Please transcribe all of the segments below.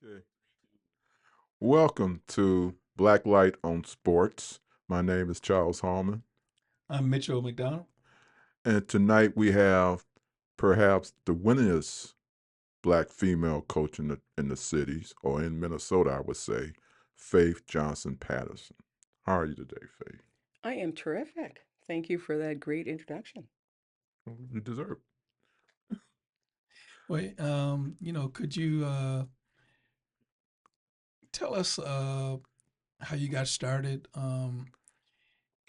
Okay. Welcome to Blacklight on Sports. My name is Charles Hallman, I'm Mitchell McDonald. and tonight we have perhaps the winningest black female coach in the cities, or in Minnesota, I would say, Faith Johnson-Patterson. How are you today, Faith? I am terrific. Thank you for that great introduction. Well, you deserve it. Wait, could you tell us how you got started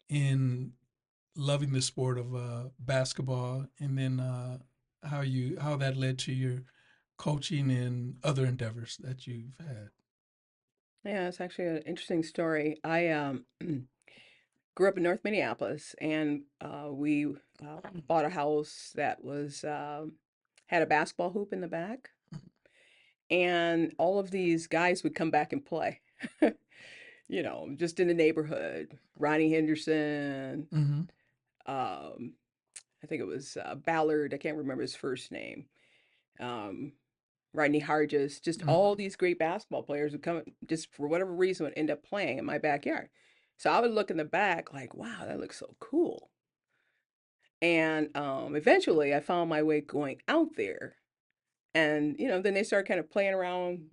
in loving the sport of basketball, and then how that led to your coaching and other endeavors that you've had? Yeah, it's actually an interesting story. I grew up in North Minneapolis, and we bought a house that was had a basketball hoop in the back, and all of these guys would come back and play. Just in the neighborhood. Ronnie Henderson, Mm-hmm. um, I think it was Ballard. I can't remember his first name. Um, Rodney Hargis, just all these great basketball players would come, just for whatever reason, would end up playing in my backyard. So I would look in the back like, wow, that looks so cool. And eventually I found my way going out there. And, then they started kind of playing around,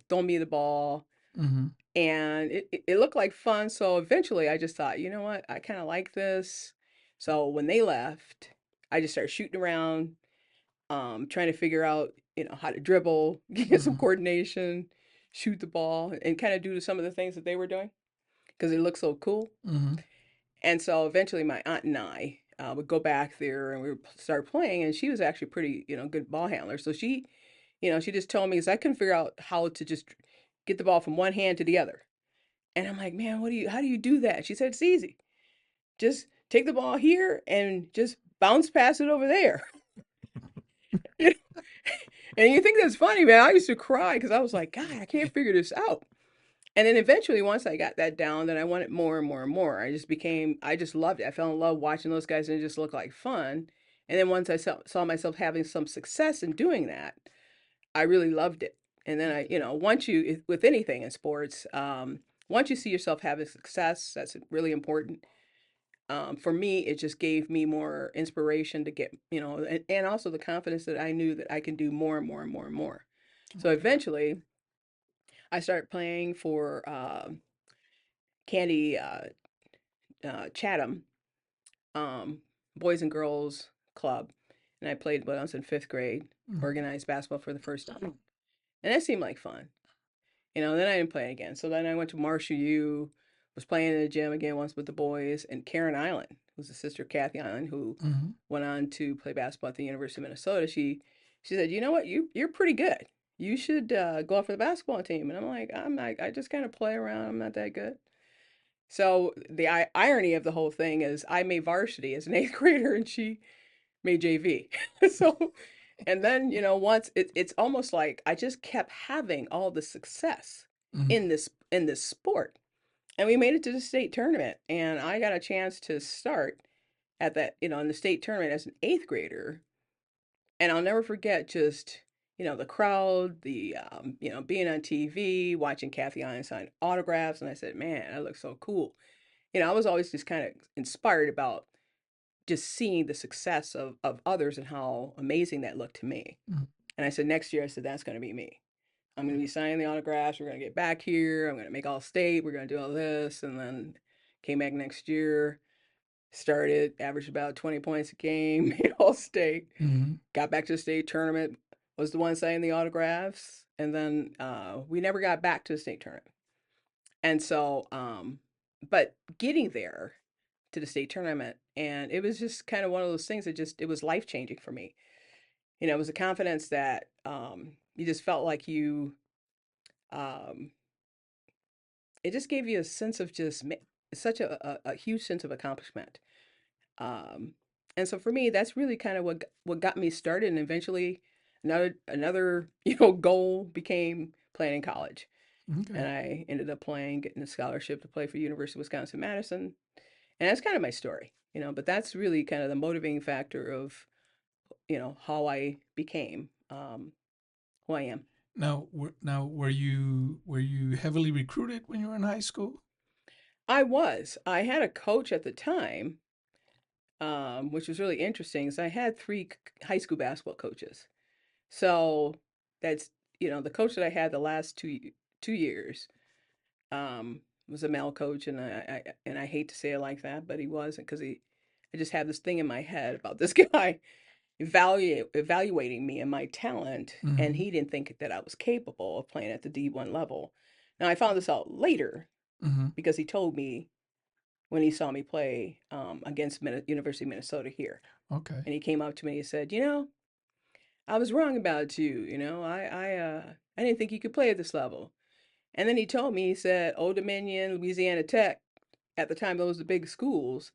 throwing me the ball. Mm-hmm. And it looked like fun. So eventually I just thought, you know what, I kind of like this. So when they left, I just started shooting around, trying to figure out, how to dribble, get some Mm-hmm. coordination, shoot the ball, and kind of do some of the things that they were doing because it looked so cool. Mm-hmm. And so eventually, my aunt and I would go back there and we would start playing. And she was actually pretty, good ball handler. So she just told me because I couldn't figure out how to just get the ball from one hand to the other. And I'm like, man, how do you do that? She said, it's easy. Just take the ball here and just bounce past it over there. And you think that's funny, man. I used to cry because I was like, God, I can't figure this out. And then eventually, once I got that down, then I wanted more and more and more. I just loved it. I fell in love watching those guys and it just looked like fun. And then once I saw myself having some success in doing that, I really loved it. And then with anything in sports, once you see yourself having success, that's really important. For me, it just gave me more inspiration to get, and also the confidence that I knew that I can do more and more and more and more. So Okay. eventually, I started playing for Candy Chatham um, Boys and Girls Club, and I played when I was in fifth grade, Mm-hmm. organized basketball for the first time, and that seemed like fun. Then I didn't play again. So then I went to Marshall U, was playing in the gym again once with the boys, and Karen Island, who's the sister of Kathy Island, who Mm-hmm. went on to play basketball at the University of Minnesota. She said, you know what, you're pretty good. You should go out for the basketball team. And I'm like, I'm not. I just kind of play around. I'm not that good. So the irony of the whole thing is, I made varsity as an eighth grader, and she made JV. So, and then once it's almost like I just kept having all the success Mm-hmm. in this sport, and we made it to the state tournament, and I got a chance to start at that in the state tournament as an eighth grader, and I'll never forget just the crowd, the being on TV, watching Kathy Allen sign autographs, and I said, man, that looks so cool. I was always just kind of inspired about just seeing the success of others and how amazing that looked to me. Mm-hmm. And I said, next year, I said, that's going to be me. I'm going to be signing the autographs. We're going to get back here. I'm going to make all state. We're going to do all this. And then came back next year, started, averaged about 20 points a game, made all state. Mm-hmm. Got back to the state tournament, was the one signing the autographs. And then we never got back to the state tournament. And so, but getting there to the state tournament, and it was just kind of one of those things that it was life changing for me. It was a confidence that you just felt like um, it just gave you a sense of such a huge sense of accomplishment. Um, and so for me, that's really kind of what got me started. And eventually, another goal became playing in college. Okay. And I ended up getting a scholarship to play for University of Wisconsin-Madison. And that's kind of my story. But that's really kind of the motivating factor of how I became who I am. Now, were you heavily recruited when you were in high school? I was. I had a coach at the time, which was really interesting. So I had three high school basketball coaches. So that's, the coach that I had the last 2 years was a male coach, and I hate to say it like that, but he wasn't, because I just had this thing in my head about this guy evaluating me and my talent, and Mm-hmm. he didn't think that I was capable of playing at the D1 level. Now I found this out later Mm-hmm. because he told me when he saw me play against University of Minnesota here, Okay. and he came up to me and said, I was wrong about you. I didn't think you could play at this level. And then he told me, he said, Old Dominion, Louisiana Tech, at the time, those were the big schools,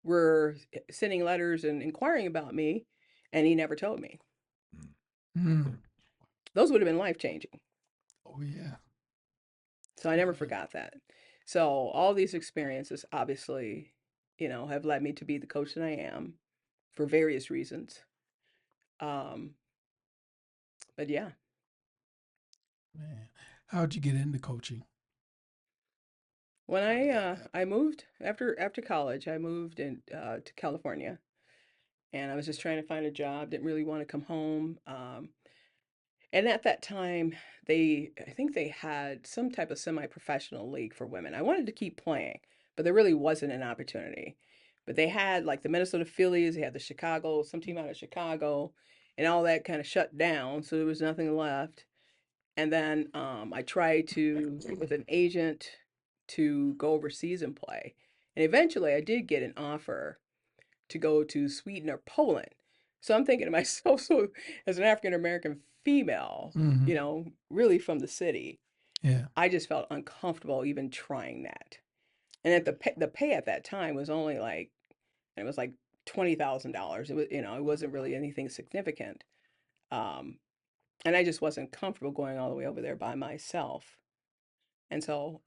were sending letters and inquiring about me, and he never told me. Mm. Those would have been life changing. Oh yeah. So I never forgot that. So all these experiences, obviously, have led me to be the coach that I am for various reasons. Um, but yeah, Man, how'd you get into coaching? when I moved after college, I moved to California, and I was just trying to find a job. Didn't really want to come home. And at that time, I think they had some type of semi-professional league for women. I wanted to keep playing, but there really wasn't an opportunity. But they had like the Minnesota Phillies, they had the Chicago, some team out of Chicago, and all that kind of shut down. So there was nothing left. And then I tried to, with an agent, to go overseas and play. And eventually I did get an offer to go to Sweden or Poland. So I'm thinking to myself, so as an African American female, Mm-hmm. really from the city, Yeah. I just felt uncomfortable even trying that. And at the pay at that time was only like, it was like $20,000. It was, it wasn't really anything significant. Um, and I just wasn't comfortable going all the way over there by myself. And so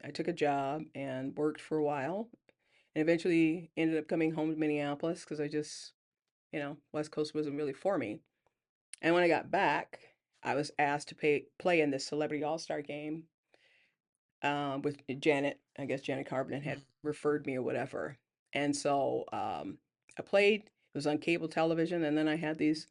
I took a job and worked for a while, and eventually ended up coming home to Minneapolis because I just, West Coast wasn't really for me. And when I got back, I was asked to play in this Celebrity All Star game with Janet. I guess Janet Carbon had referred me or whatever. And so I played. It was on cable television, and then I had these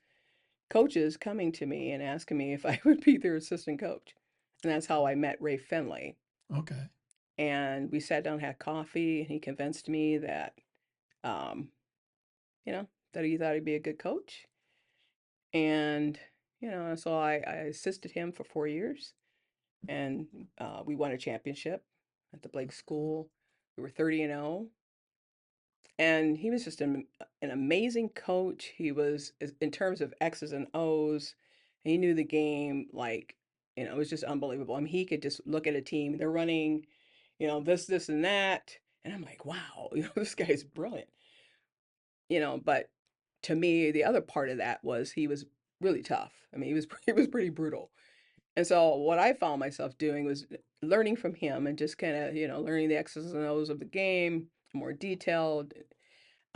coaches coming to me and asking me if I would be their assistant coach. And that's how I met Ray Finley. Okay. And we sat down, had coffee, and he convinced me um, that he thought he'd be a good coach. And, so I assisted him for 4 years, and we won a championship at the Blake School. We were 30-0. And he was just an amazing coach. He was, in terms of X's and O's, he knew the game like, it was just unbelievable. I mean, he could just look at a team, they're running, this, and that. And I'm like, wow, this guy's brilliant. But to me, the other part of that was he was really tough. I mean, he was pretty brutal. And so what I found myself doing was learning from him and just kind of, learning the X's and O's of the game, more detailed,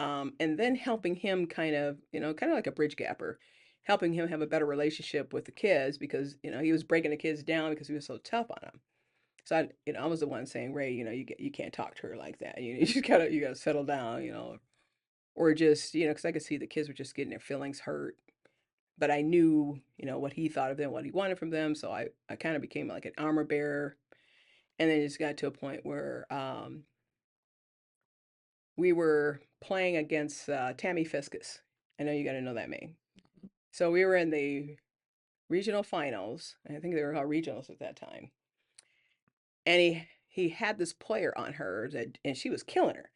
and then helping him kind of like a bridge gapper, helping him have a better relationship with the kids because, he was breaking the kids down because he was so tough on them. So I was the one saying, Ray, you can't talk to her like that. You just you gotta settle down, or just, because I could see the kids were just getting their feelings hurt. But I knew, what he thought of them, what he wanted from them. So I kind of became like an armor bearer. And then it just got to a point where we were playing against Tammy Fiscus. I know you got to know that name. So we were in the regional finals. I think they were called regionals at that time. And he had this player on her and she was killing her.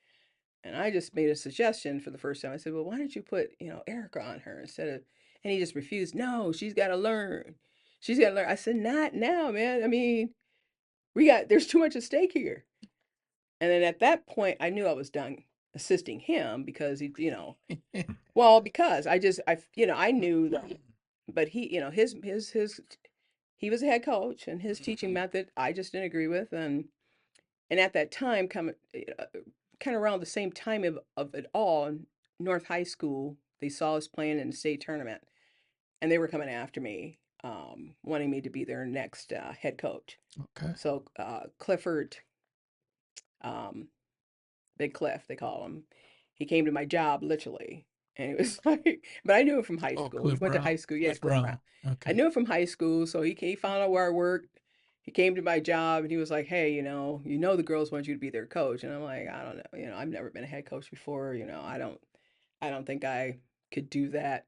And I just made a suggestion for the first time. I said, well, why don't you put, Erica on her instead of, and he just refused. No, she's got to learn. She's got to learn. I said, not now, man. I mean, there's too much at stake here. And then at that point, I knew I was done assisting him because well, because I knew that, but he, he was a head coach, and his teaching method I just didn't agree with. And at that time, kind of around the same time of it all, North High School, they saw us playing in the state tournament, and they were coming after me. wanting me to be their next head coach. Okay. So Clifford, um, Big Cliff, they call him. He came to my job literally, and it was like, but I knew him from high Oh, school. We Cliff went to Brown. high school. Yeah, Cliff Cliff Brown. Brown. I Okay. knew him from high school, so he found out where I worked. He came to my job and he was like, "Hey, the girls want you to be their coach." And I'm like, "I don't know. I've never been a head coach before. I don't think I could do that."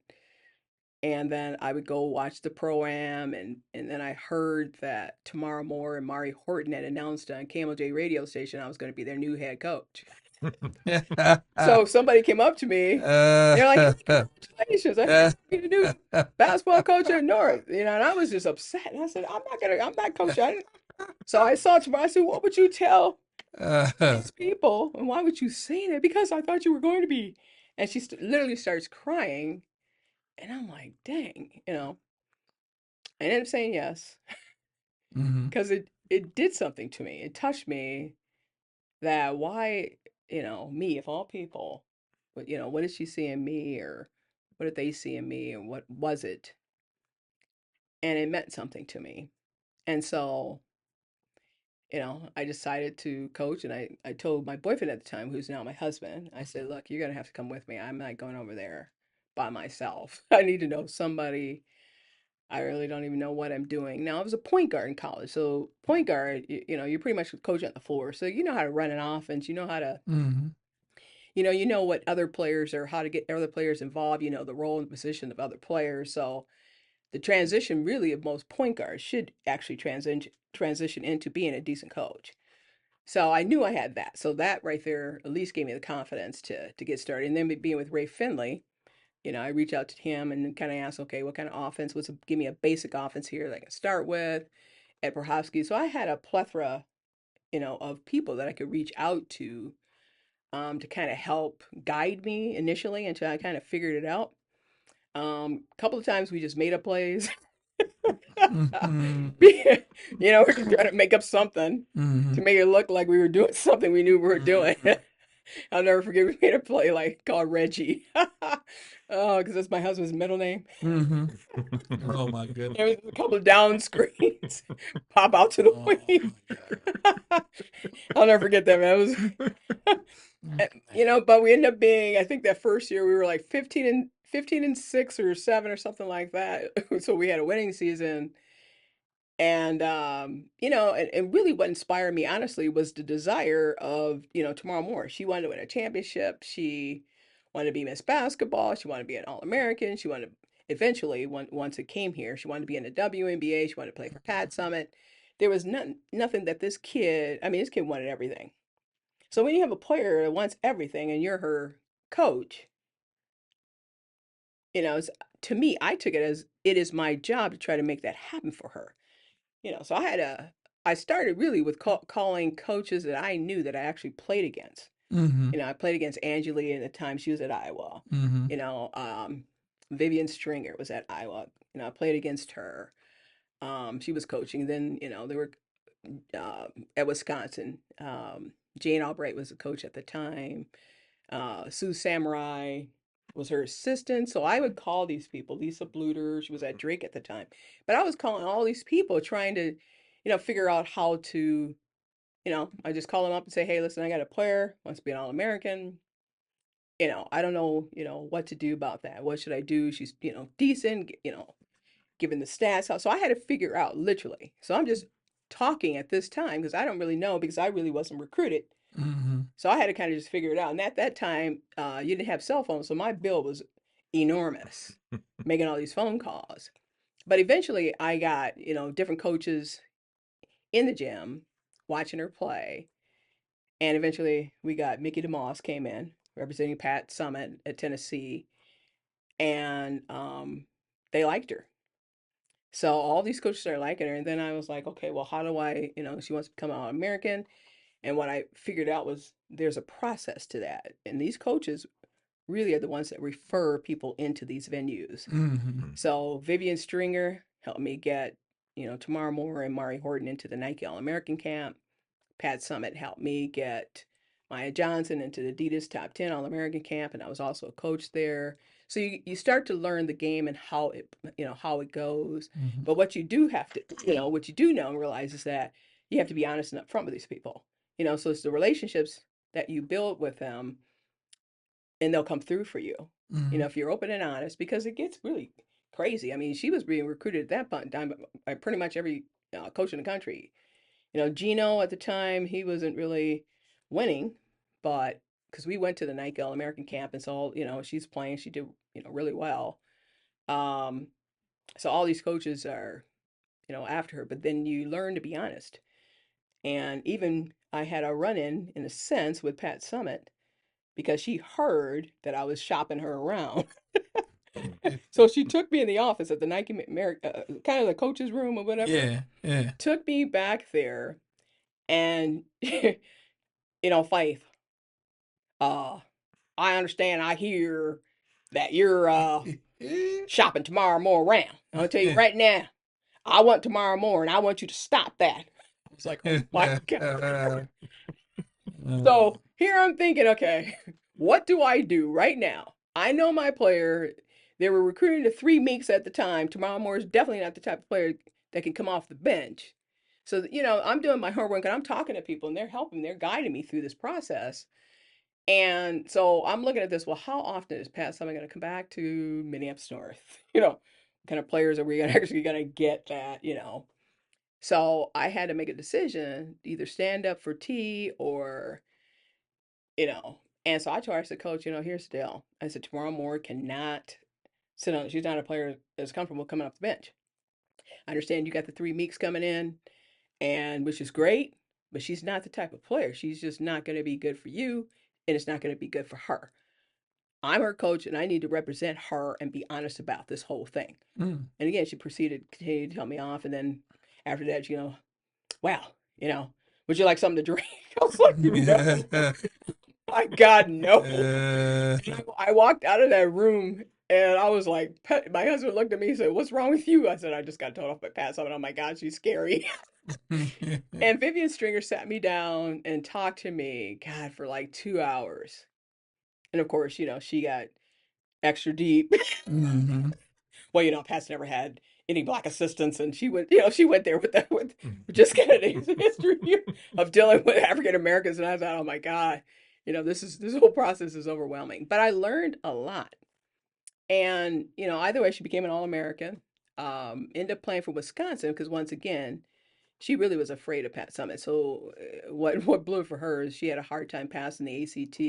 And then I would go watch the pro-am, and then I heard that Tamara Moore and Mari Horton had announced on KMOJ radio station I was going to be their new head coach. So somebody came up to me, they're like, "Hey, congratulations, I heard you're the new basketball coach at North." And I was just upset. And I said, I'm not coaching. So I saw Tamara, I said, "What would you tell these people? And why would you say that?" "Because I thought you were going to be." And she literally starts crying. And I'm like, dang, I ended up saying yes Mhm. because it did something to me. It touched me that why, me of all people, but what did she see in me, or what did they see in me, and what was it? And it meant something to me. And so, I decided to coach, and I told my boyfriend at the time, who's now my husband, I said, "Look, you're going to have to come with me. I'm not going over there by myself. I need to know somebody. I really don't even know what I'm doing." Now, I was a point guard in college. So, point guard, you're pretty much coaching at the floor. So, you know how to run an offense. You know how to, Mhm. what other players or how to get other players involved. You know the role and position of other players. So, the transition really of most point guards should actually transition into being a decent coach. So, I knew I had that. So, that right there at least gave me the confidence to get started. And then being with Ray Finley, I reach out to him and kind of ask, okay, what kind of offense? Give me a basic offense here that I can start with at Prohovsky. So I had a plethora, of people that I could reach out to kind of help guide me initially until I kind of figured it out. A couple of times we just made up plays. Mhm. We're just trying to make up something to Mhm. make it look like we were doing something we knew we were doing. I'll never forget we made a play like called Reggie. Oh, because that's my husband's middle name. Mhm. Oh my goodness. There was a couple of down screens pop out to the Oh wing. my God. I'll never forget that, man. It was, but we ended up being, I think that first year we were like 15 and 6 or 7 or something like that. So we had a winning season. And and really what inspired me honestly was the desire of, Tamara Moore. She wanted to win a championship. She wanted to be Miss Basketball. She wanted to be an All-American. She wanted to eventually, once it came here, she wanted to be in the WNBA. She wanted to play for Pat Summit. There was nothing that this kid wanted everything. So when you have a player that wants everything and you're her coach, to me, I took it as it is my job to try to make that happen for her. So I started really with calling coaches that I knew that I actually played against. Mhm. I played against Angela at the time she was at Iowa. Mhm. You know, um, Vivian Stringer was at Iowa. I played against her. She was coaching. Then, they were at Wisconsin. Jane Albright was the coach at the time. Sue Samurai was her assistant. So I would call these people. Lisa Bluter, she was at Drake at the time. But I was calling all these people trying to, figure out how to, I just call them up and say, "Hey, listen, I got a player, wants to be an All-American. I don't know, what to do about that. What should I do? She's, decent, given the stats." So I had to figure out literally. So I'm just talking at this time because I don't really know because I really wasn't recruited. Mhm. So I had to kind of just figure it out. And at that time, you didn't have cell phones, so my bill was enormous, making all these phone calls. But eventually, I got different coaches in the gym watching her play, and eventually we got Mickey DeMoss came in representing Pat Summit at Tennessee, and they liked her. So all these coaches are liking her, and then I was like, okay, well, how do I, she wants to become an All-American. And what I figured out was there's a process to that. And these coaches really are the ones that refer people into these venues. Mhm. So Vivian Stringer helped me get, Tamara Moore and Mari Horton into the Nike All-American camp. Pat Summit helped me get Maya Johnson into the Adidas Top 10 All-American camp, and I was also a coach there. So you start to learn the game and how it goes. Mm-hmm. But what you do have to, what you do know and realize is that you have to be honest and upfront with these people. So it's the relationships that you build with them, and they'll come through for you. Mm-hmm. If you're open and honest, because it gets really crazy. I mean, she was being recruited at that point in time by pretty much every coach in the country. Gino at the time, he wasn't really winning, but because we went to the Nike All-American camp, and so she's playing, she did really well. So all these coaches are after her, but then you learn to be honest. And even I had a run-in a sense with Pat Summitt because she heard that I was shopping her around. So she took me in the office at the Nike kind of the coach's room or whatever. Yeah. Took me back there, and Faith, I understand. I hear that you're shopping tomorrow morning around. I'm gonna tell you right now, I want tomorrow morning. I want you to stop that. I was like, oh my God. So here I'm thinking, okay, what do I do right now? I know my player. They were recruiting to 3 Meeks at the time. Tomorrow Moore is definitely not the type of player that can come off the bench. So, I'm doing my homework and I'm talking to people and they're helping, they're guiding me through this process. And so I'm looking at this, well, how often is Pat Summitt going to come back to Minneapolis North? What kind of players are we actually going to get that, So I had to make a decision, either stand up for T or, and so I told her, I said, Coach, here's the deal. I said, tomorrow Moore cannot sit on, she's not a player that's comfortable coming off the bench. I understand you got the 3 Meeks coming in, and which is great, but she's not the type of player. She's just not going to be good for you, and it's not going to be good for her. I'm her coach, and I need to represent her and be honest about this whole thing. Mm. And again, she continued to tell me off, and then after that, well, would you like something to drink? I was like, no. My God, no. I walked out of that room and I was like, my husband looked at me and said, what's wrong with you? I said, I just got told off by Pat Summitt. Oh my God, she's scary. And Vivian Stringer sat me down and talked to me, God, for like 2 hours. And of course, she got extra deep. Mm-hmm. Well, Pat's never had any black assistants, and she went there with just kind of the history of dealing with African Americans, and I thought, oh my God, this whole process is overwhelming. But I learned a lot, and either way, she became an All-American. Ended up playing for Wisconsin because once again, she really was afraid of Pat Summitt. So what blew for her is she had a hard time passing the ACT.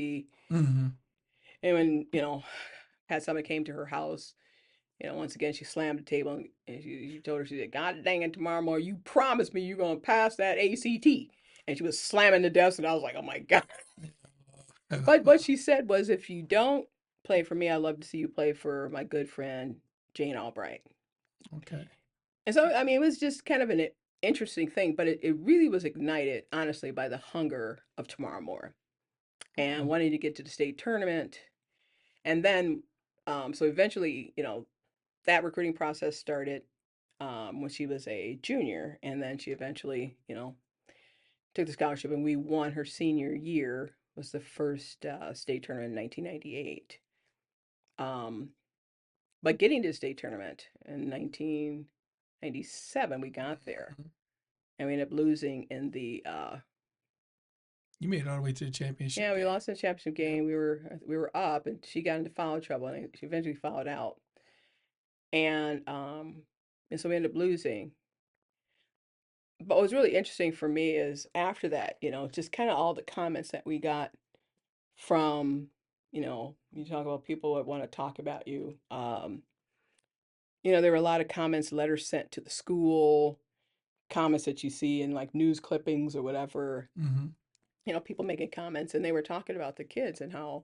Mm-hmm. And when Pat Summitt came to her house, once again, she slammed the table and she told her, she said, God dang it, tomorrow morning, you promised me you're going to pass that ACT. And she was slamming the desk, and I was like, oh my God. But what she said was, if you don't play for me, I'd love to see you play for my good friend, Jane Albright. Okay. And so, I mean, it was just kind of an interesting thing, but it really was ignited, honestly, by the hunger of tomorrow morning and wanting to get to the state tournament. And then, so eventually, that recruiting process started when she was a junior, and then she eventually, took the scholarship, and we won her senior year. Was the first state tournament in 1998. But getting to the state tournament in 1997, we got there, and we ended up losing in the. You made it all the way to the championship. Yeah, we lost the championship game. We were up, and she got into foul trouble, and she eventually fouled out. And so we ended up losing. But what was really interesting for me is after that, just kind of all the comments that we got from, you talk about people that want to talk about you. There were a lot of comments, letters sent to the school, comments that you see in like news clippings or whatever. Mm-hmm. People making comments, and they were talking about the kids and how,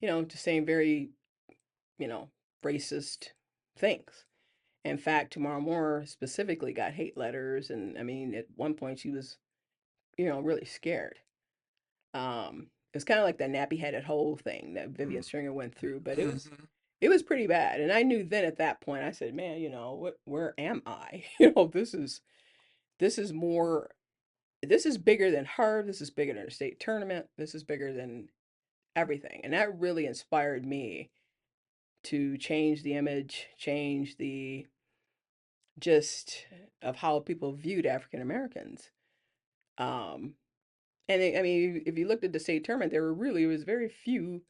just saying very, racist things. In fact, Tamara Moore specifically got hate letters, and I mean, at one point she was, really scared. It's kind of like the nappy-headed hole thing that Vivian Stringer went through, but it was pretty bad. And I knew then at that point, I said, man, where am I? This is more this is bigger than Harv. This is bigger than a state tournament. This is bigger than everything. And that really inspired me to change the image, change the just of how people viewed African Americans. Um, and I mean, if you looked at the state tournament, it was very few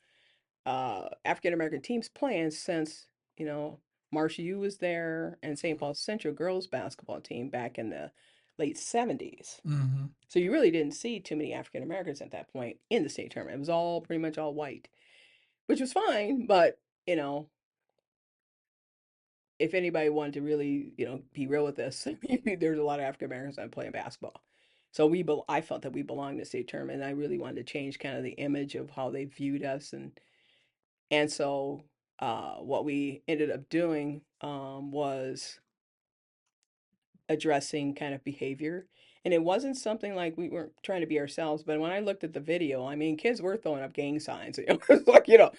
African American teams playing since, you know, Marshall U was there and St. Paul Central girls basketball team back in the late 70s. Mm-hmm. So you really didn't see too many African Americans at that point in the state tournament. It was all pretty much all white, which was fine, but you know, if anybody wanted to really, you know, be real with this, there's a lot of African Americans that playing basketball. So I felt that we belonged in the state tournament, and I really wanted to change kind of the image of how they viewed us, and so what we ended up doing was addressing kind of behavior. And it wasn't something like we weren't trying to be ourselves, but when I looked at the video, I mean, kids were throwing up gang signs. It was like, you know,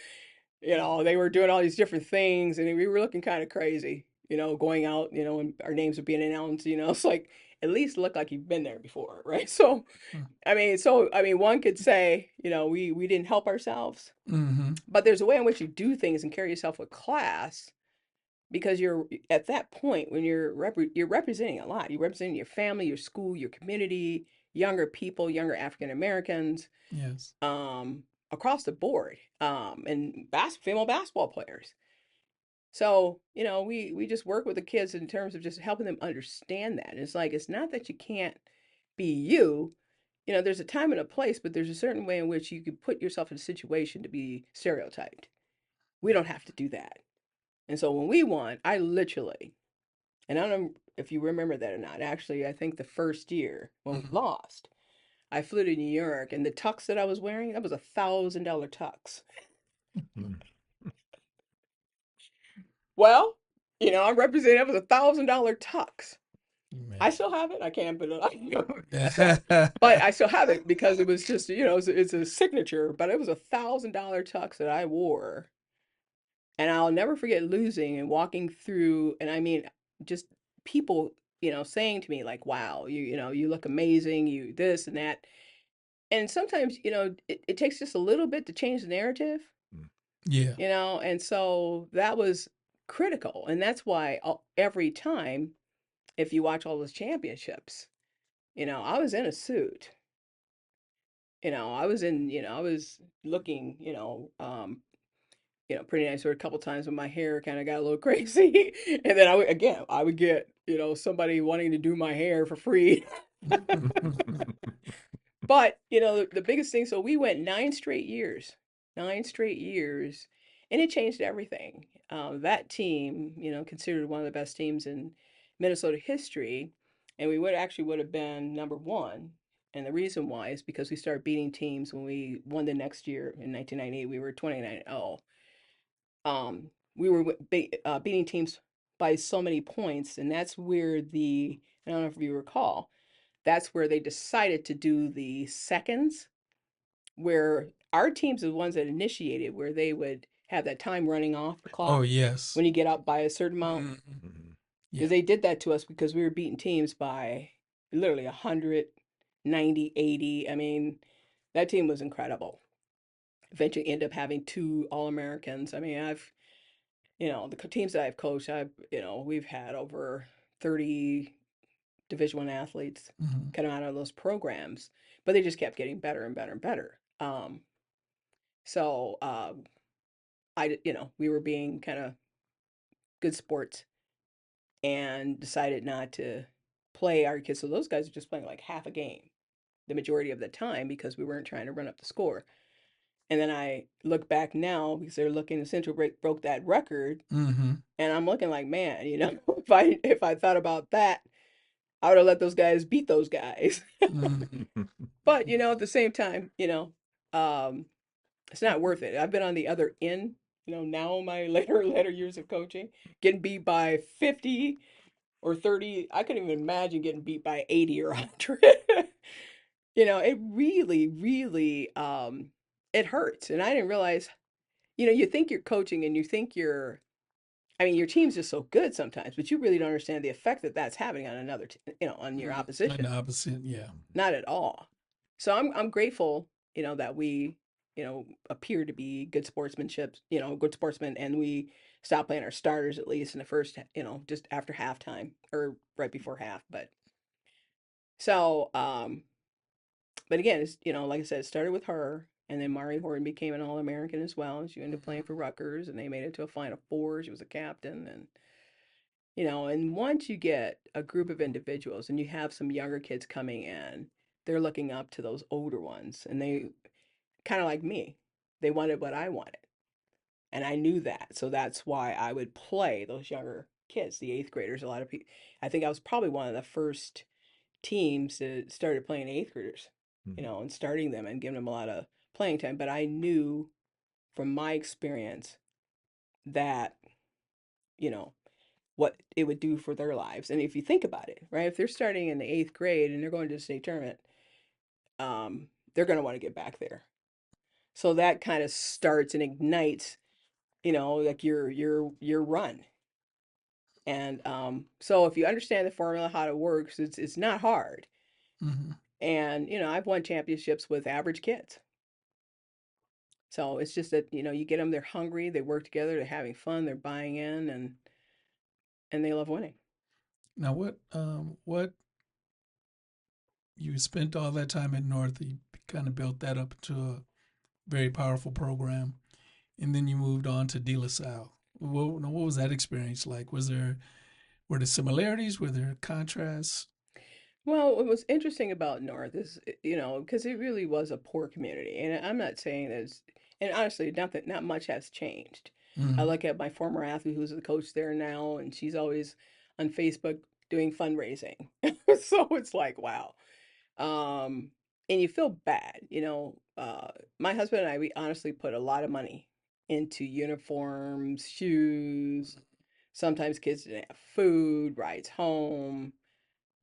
they were doing all these different things, and we were looking kind of crazy, you know, going out, you know, and our names were being announced, you know, it's like, at least look like you've been there before, right? So, I mean, one could say, you know, we didn't help ourselves, Mm-hmm. but there's a way in which you do things and carry yourself with class because you're at that point when you're representing a lot. You're representing your family, your school, your community, younger people, younger African Americans, Yes. across the board, and female basketball players. So, you know, we just work with the kids in terms of just helping them understand that. It's like, it's not that you can't be you. You know, there's a time and a place, but there's a certain way in which you can put yourself in a situation to be stereotyped. We don't have to do that. And so when we won, I literally, and I don't know if you remember that or not. Actually, I think the first year when we lost, I flew to New York, and the tux that I was wearing, that was $1,000 tux. Well, you know, I'm representing, that was $1,000 tux. Man. I still have it. I can't, but but I still have it because it was just, you know, it's a signature. But it was $1,000 tux that I wore, and I'll never forget losing and walking through. And I mean, just people, you know, saying to me like, "Wow, you know, you look amazing. You this and that." And sometimes, you know, it takes just a little bit to change the narrative. Yeah. You know, and so that was critical, and that's why every time, if you watch all those championships, you know, I was in a suit. You know, I was looking, you know, pretty nice. Or a couple times when my hair kind of got a little crazy, and then I would get, you know, somebody wanting to do my hair for free. But you know, the biggest thing. So we went 9 straight years, and it changed everything. That team, you know, considered one of the best teams in Minnesota history, and we would have been number one. And the reason why is because we started beating teams when we won the next year in 1998. We were 29-0. We were beating teams by so many points, and that's where I don't know if you recall, that's where they decided to do the seconds, where our teams are the ones that initiated, where they would have that time running off the clock. Oh, yes. When you get up by a certain amount. Because they did that to us because we were beating teams by literally 100, 90, 80. I mean, that team was incredible. Eventually ended up having 2 All-Americans. I mean, you know, the teams that I've coached, you know, we've had over 30 Division I athletes come out of those programs, but they just kept getting better and better and better. So you know, we were being kind of good sports and decided not to play our kids. So those guys are just playing like half a game the majority of the time because we weren't trying to run up the score. And then I look back now because they're looking, Central broke that record, and I'm looking like, man, you know, if I thought about that, I would have let those guys beat those guys. But you know, at the same time, you know, it's not worth it. I've been on the other end, you know, now in my later years of coaching, getting beat by 50 or 30. I couldn't even imagine getting beat by 80 or 100. You know, it really, really, it hurts. And I didn't realize, you know, you think you're coaching and you think you're I mean, your team's just so good sometimes, but you really don't understand the effect that that's having on another, on your On opposition. the opposite, yeah. Not at all. So I'm grateful, that we, appear to be good sportsmanship, good sportsmen, and we stopped playing our starters at least in the first, just after halftime or right before half. But so, but again, it's, like I said, it started with her, and then Mari Horton became an All-American as well. She ended up playing for Rutgers, and they made it to a Final Four. She was a captain, and and once you get a group of individuals and you have some younger kids coming in, they're looking up to those older ones, and they kind of like me, they wanted what I wanted, and I knew that, so that's why I would play those younger kids, the eighth graders. A lot of people, I think I was probably one of the first teams that started playing eighth graders, and starting them and giving them a lot of playing time. But I knew from my experience that, you know, what it would do for their lives. And if you think about it, right, if they're starting in the eighth grade and they're going to the state tournament, they're going to want to get back there. So that kind of starts and ignites, like your run. And so if you understand the formula, how it works, it's not hard. Mm-hmm. And I've won championships with average kids. So it's just that you get them, they're hungry, they work together, they're having fun, they're buying in, and they love winning. Now, what you spent all that time at North, you kind of built that up into a very powerful program, and then you moved on to DeLaSalle. What was that experience like? Were there similarities? Were there contrasts? Well, what was interesting about North is, because it really was a poor community, and I'm not saying that and honestly, not much has changed. I Mm-hmm. look at my former athlete who's the coach there now, and she's always on Facebook doing fundraising. So it's like, wow. Um, and you feel bad, my husband and I, we honestly put a lot of money into uniforms, shoes. Sometimes kids didn't have food, rides home.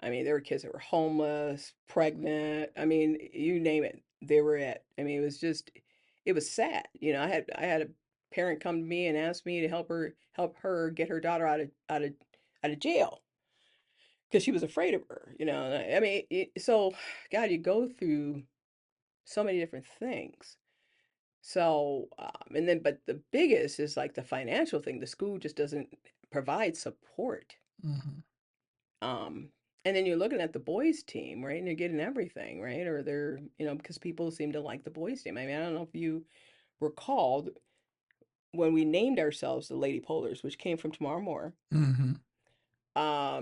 I mean, there were kids that were homeless, pregnant. I mean, you name it, they were it. I mean, it was sad. I had a parent come to me and ask me to help her get her daughter out of jail because she was afraid of her. I mean, so God, you go through so many different things. So, and then, but the biggest is like the financial thing. The school just doesn't provide support. Mm-hmm. Um, and then you're looking at the boys team, right? And you're getting everything, right? Or they're, because people seem to like the boys team. I mean, I don't know if you recalled when we named ourselves the Lady Polars, which came from Tamar Moore. Mm-hmm.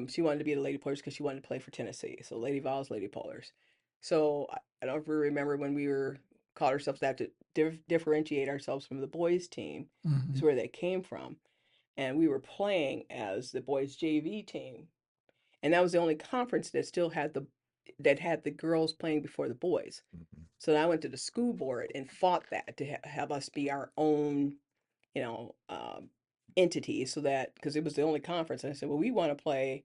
She wanted to be the Lady Polars because she wanted to play for Tennessee. So Lady Vols, Lady Polars. So I don't know if you remember when we were called ourselves that to differentiate ourselves from the boys team. Mm-hmm. Is where they came from, and we were playing as the boys JV team, and that was the only conference that still had the girls playing before the boys. So I went to the school board and fought that to have us be our own, you know, um, entity, so that because it was the only conference, and I said, well, we want to play,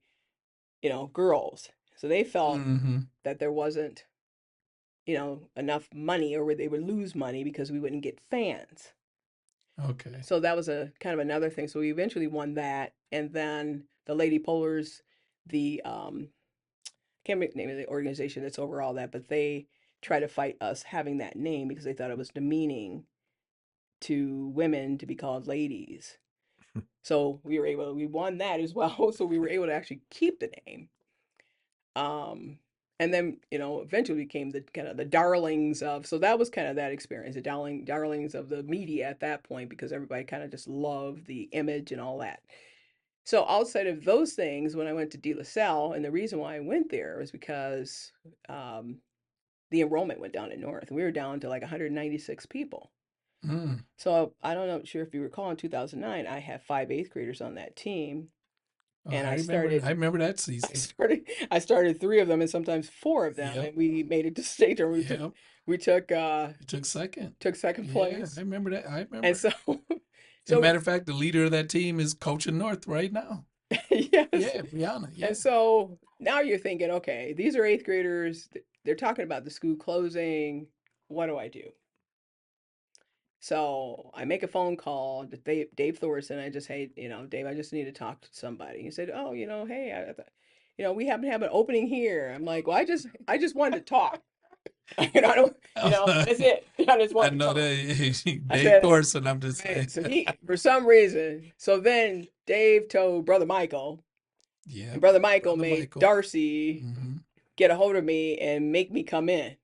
girls. So they felt Mm-hmm. that there wasn't, enough money, or where they would lose money because we wouldn't get fans. Okay. So that was a kind of another thing. So we eventually won that, and then the Lady Polars, the can't remember the name of the organization that's over all that, but they try to fight us having that name because they thought it was demeaning to women to be called ladies. So we won that as well. So we were able to actually keep the name. Um, and then, eventually became the kind of the darlings of, so that was kind of that experience, the darlings of the media at that point, because everybody kind of just loved the image and all that. So outside of those things, when I went to De La Salle, and the reason why I went there was because um, the enrollment went down at North. We were down to like 196 people. Mm. So I don't know, sure if you recall, in 2009, I had 5 eighth graders on that team, Oh, and I I remember. started. I remember that I season. started. I started 3 of them, and sometimes 4 of them, Yep. and we made it to state tournament. Yep. We You took second. took second Yeah, I place, remember that. I and remember. so As a so matter of fact, the leader of that team is coaching North right now. yes, Yeah, Brianna. Yeah. and so now you're thinking, okay, these are eighth graders. They're talking about the school closing. What do I do? So I make a phone call to Dave Thorson. I just, hey, Dave, I just need to talk to somebody. He said, oh, hey, we happen to have an opening here. I'm like, well, I just wanted to talk. I don't, that's it. I just I wanted to know talk. that I Dave said, Thorson. I'm just right. saying. So for some reason, so then Dave told Brother Michael, Yeah. and Brother Michael Brother made Michael. Darcy Mm-hmm. get a hold of me and make me come in.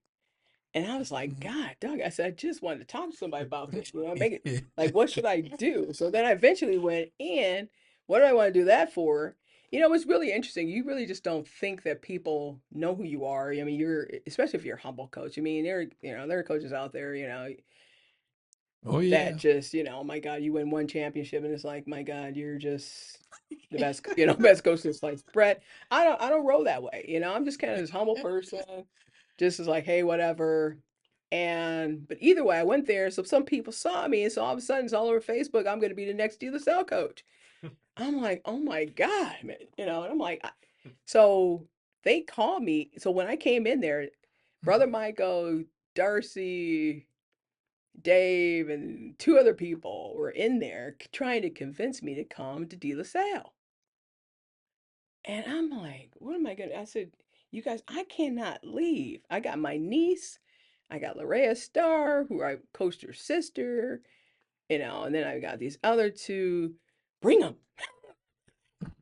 And I was like, Mm-hmm. God, Doug, I said, I just wanted to talk to somebody about this. Make it like, what should I do? So then I eventually went in. What do I want to do that for? It's really interesting. You really just don't think that people know who you are. I mean, especially if you're a humble coach. I mean, there are coaches out there, Oh yeah. that just, oh my God, you win one championship and it's like, my God, you're just the best, best coach since sliced bread. I don't roll that way. I'm just kind of this humble person, just as like, hey, whatever. But either way, I went there. So some people saw me, and so all of a sudden it's all over Facebook. I'm going to be the next DeLaSalle coach. I'm like, oh my God, man. And I'm like, so they called me. So when I came in there, Brother Michael, Darcy, Dave, and two other people were in there trying to convince me to come to DeLaSalle. And I'm like, what am I going to? I said, you guys, I cannot leave. I got my niece. I got Larea Starr, who I coached her sister, and then I got these other two. Bring them.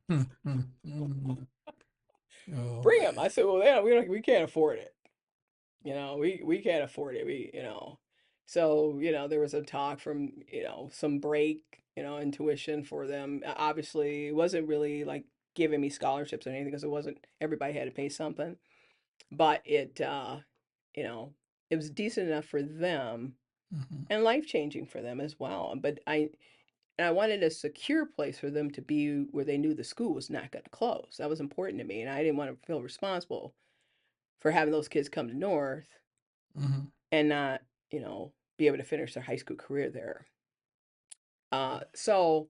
Oh, Bring them. man. I said, well, we can't afford it. We can't afford it. So, there was a talk from, some break, intuition for them. Obviously, it wasn't really like giving me scholarships or anything because it wasn't, everybody had to pay something. But you know, it was decent enough for them Mm-hmm. and life-changing for them as well. But I wanted a secure place for them to be where they knew the school was not going to close. That was important to me, and I didn't want to feel responsible for having those kids come to North Mm-hmm. and not, be able to finish their high school career there. So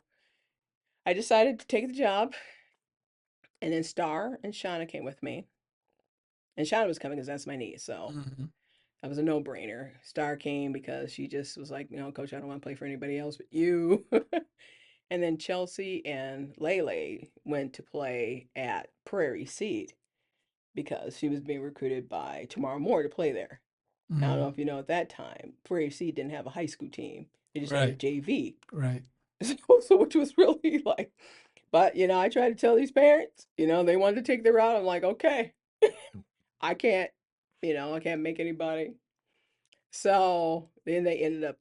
I decided to take the job, and then Star and Shauna came with me. And Shauna was coming because that's my niece, so Mm-hmm. that was a no-brainer. Star came because she just was like, no, Coach, I don't want to play for anybody else but you. And then Chelsea and Lele went to play at Prairie Seed because she was being recruited by Tamara Moore to play there. Now, I don't know Mm-hmm. if you know, at that time, Prairie Seed didn't have a high school team. They just had a Right. JV. Right. So which was really like, but, I tried to tell these parents, they wanted to take the route. I'm like, okay, I can't, I can't make anybody. So then they ended up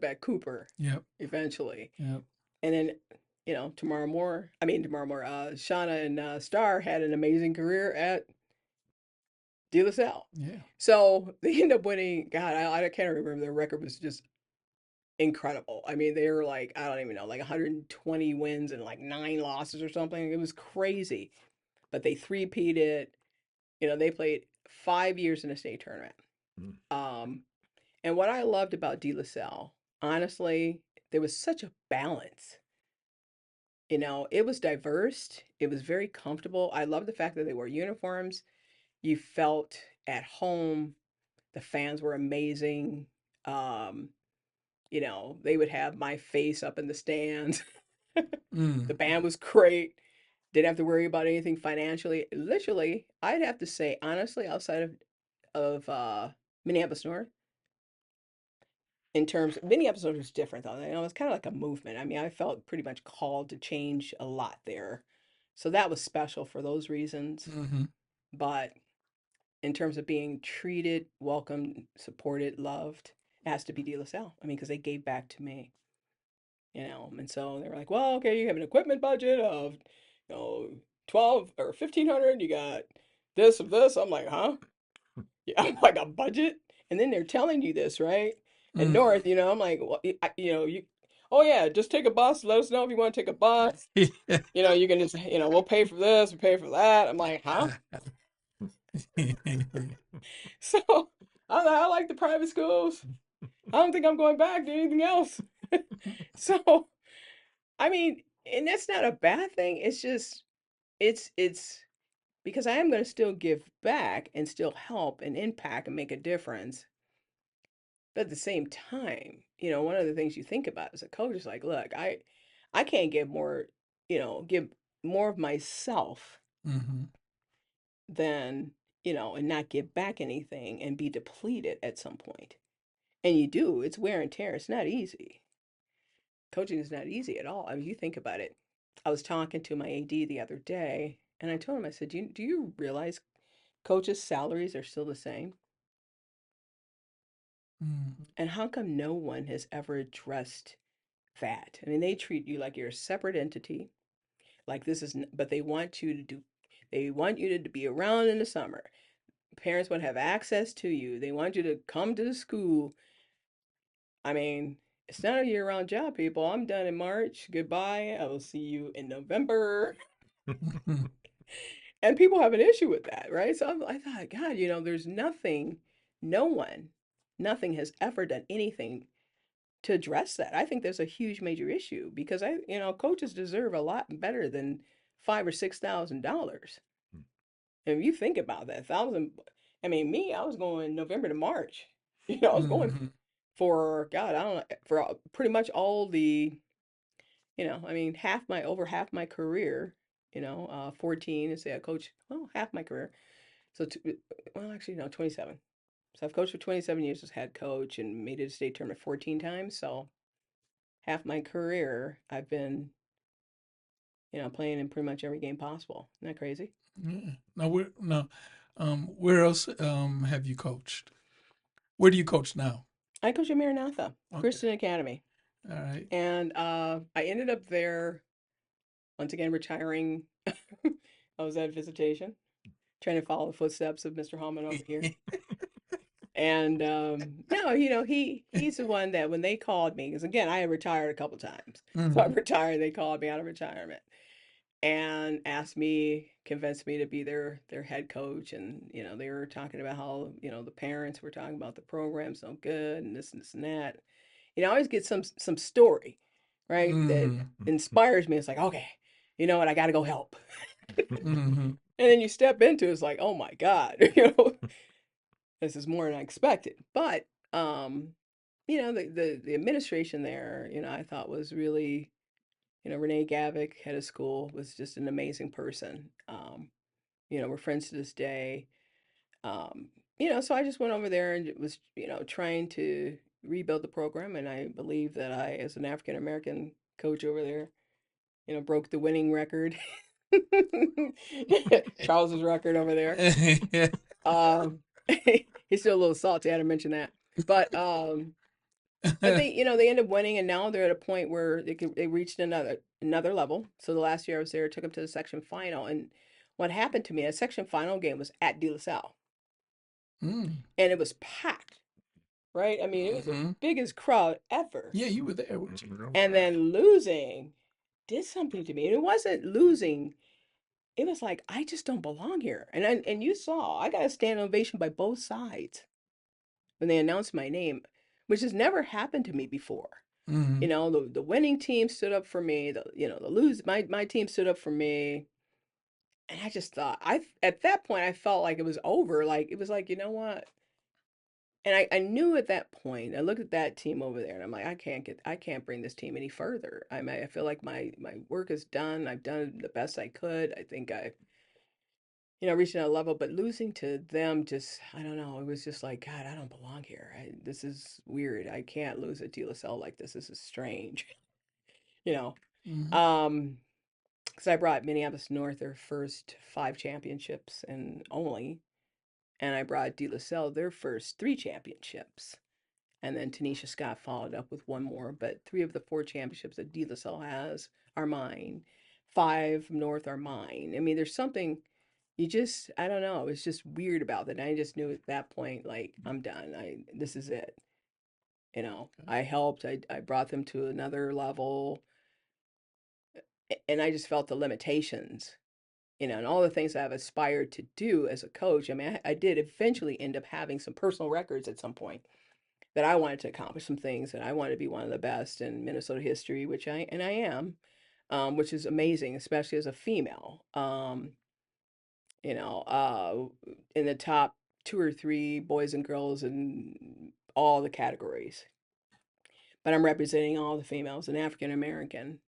at Cooper Yep. eventually. Yep. And then, Shauna and Star had an amazing career at De La Salle. Yeah. So they ended up winning. God, I can't remember. Their record was just incredible. I mean, they were like, I don't even know, like 120 wins and like 9 losses or something. It was crazy. But they three-peated. They played 5 years in a state tournament. Mm. Um, and what I loved about De La Salle, honestly, there was such a balance. It was diverse. It was very comfortable. I love the fact that they wore uniforms. You felt at home. The fans were amazing. Um, they would have my face up in the stands. The Mm. band was great. Didn't have to worry about anything financially. Literally, I'd have to say, honestly, outside of Minneapolis North, in terms of Minneapolis North was different though. It's kind of like a movement. I mean, I felt pretty much called to change a lot there. So that was special for those reasons. Mm-hmm. But in terms of being treated, welcomed, supported, loved, it has to be De La Salle. I mean, because they gave back to me, and so they were like, well, okay, you have an equipment budget of, 12 or 1,500. You got this of this. I'm like, huh? Yeah, I'm like, a budget? And then they're telling you this, right? And Mm. North, I'm like, well, oh yeah, just take a bus. Let us know if you want to take a bus. You can just, we'll pay for this, we'll pay for that. I'm like, huh? So I like the private schools. I don't think I'm going back to anything else. So, I mean, and that's not a bad thing. It's just, it's because I am going to still give back and still help and impact and make a difference. But at the same time, you know, one of the things you think about as a coach is like, look, I can't give more, you know, give more of myself Mm-hmm. than, you know, and not give back anything and be depleted at some point. And you do, it's wear and tear. It's not easy. Coaching is not easy at all. I mean, you think about it. I was talking to my AD the other day, and I told him, I said, do you realize coaches' salaries are still the same? Mm-hmm. And how come no one has ever addressed that? I mean, they treat you like you're a separate entity, like this is, but they want you to do, they want you to be around in the summer. Parents want to have access to you. They want you to come to the school. I mean, it's not a year-round job, people. I'm done in March. Goodbye. I will see you in November. And people have an issue with that, right? So I thought, God, you know, there's nothing, no one, nothing has ever done anything to address that. I think there's a huge major issue because you know, coaches deserve a lot better than $5,000 or $6,000. And if you think about that, thousand, I mean, me, I was going November to March. You know, I was going Mm-hmm. for God, I don't know, for pretty much all the, you know, I mean, over half my career, you know, 14 and say I coach, well, half my career. So, well, actually, no, 27. So I've coached for 27 years as head coach and made it a state tournament 14 times. So half my career, I've been, you know, playing in pretty much every game possible. Isn't that crazy? Yeah. Where else have you coached? Where do you coach now? I coach at Maranatha Okay. Christian Academy. All right. And I ended up there, once again, retiring. I was at Visitation, trying to follow the footsteps of Mr. Hallman over here. And no, you know, he's the one that when they called me, because again, I had retired a couple times. So I Mm-hmm. retired, they called me out of retirement and asked me, convinced me to be their head coach. And, you know, they were talking about how, you know, the parents were talking about the program so good and this and that. You know, I always get some story, right, that Mm-hmm. inspires me. It's like, okay, you know what, I gotta go help. Mm-hmm. And then you step into it, it's like, oh my God, you know, this is more than I expected. But you know, the administration there, you know, I thought was really, you know, Renee Gavick, head of school, was just an amazing person. You know, we're friends to this day. Um, you know, so I just went over there and was, you know, trying to rebuild the program, and I believe that I, as an African American coach over there, you know, broke the winning record. Charles's record over there. Um, he's still a little salty. I had to mention that, but they, you know, they ended up winning, and now they're at a point where they reached another level. So the last year I was there, took them to the section final, and what happened to me, a section final game was at DeLaSalle, Mm. and it was packed. Right? I mean, it was the Mm-hmm. biggest crowd ever. Yeah, you were there, weren't you? And then losing did something to me. And it wasn't losing. It was like I just don't belong here. And you saw I got a standing ovation by both sides when they announced my name, which has never happened to me before. Mm-hmm. You know, the winning team stood up for me. The you know the lose my team stood up for me. And I just thought I at that point I felt like it was over. Like it was like, you know what? And I knew at that point, I looked at that team over there and I'm like, I can't bring this team any further. I feel like my work is done. I've done the best I could. I think I, you know, reached that level, but losing to them just, I don't know. It was just like, God, I don't belong here. This is weird. I can't lose at DLSL like this. This is strange, you know. Mm-hmm. Um, because I brought Minneapolis North their first 5 championships and only, and I brought DLSL their first 3 championships. And then Tanisha Scott followed up with one more. But 3 of the 4 championships that De La Salle has are mine. 5 North are mine. I mean, there's something you just I don't know. It's just weird about that. And I just knew at that point, like, I'm done. This is it. You know, I helped. I brought them to another level, and I just felt the limitations. You know, and all the things I've aspired to do as a coach. I mean, I did eventually end up having some personal records at some point that I wanted to accomplish some things and I wanted to be one of the best in Minnesota history, which I am, which is amazing, especially as a female. You know, in the top 2 or 3 boys and girls in all the categories, but I'm representing all the females and African American.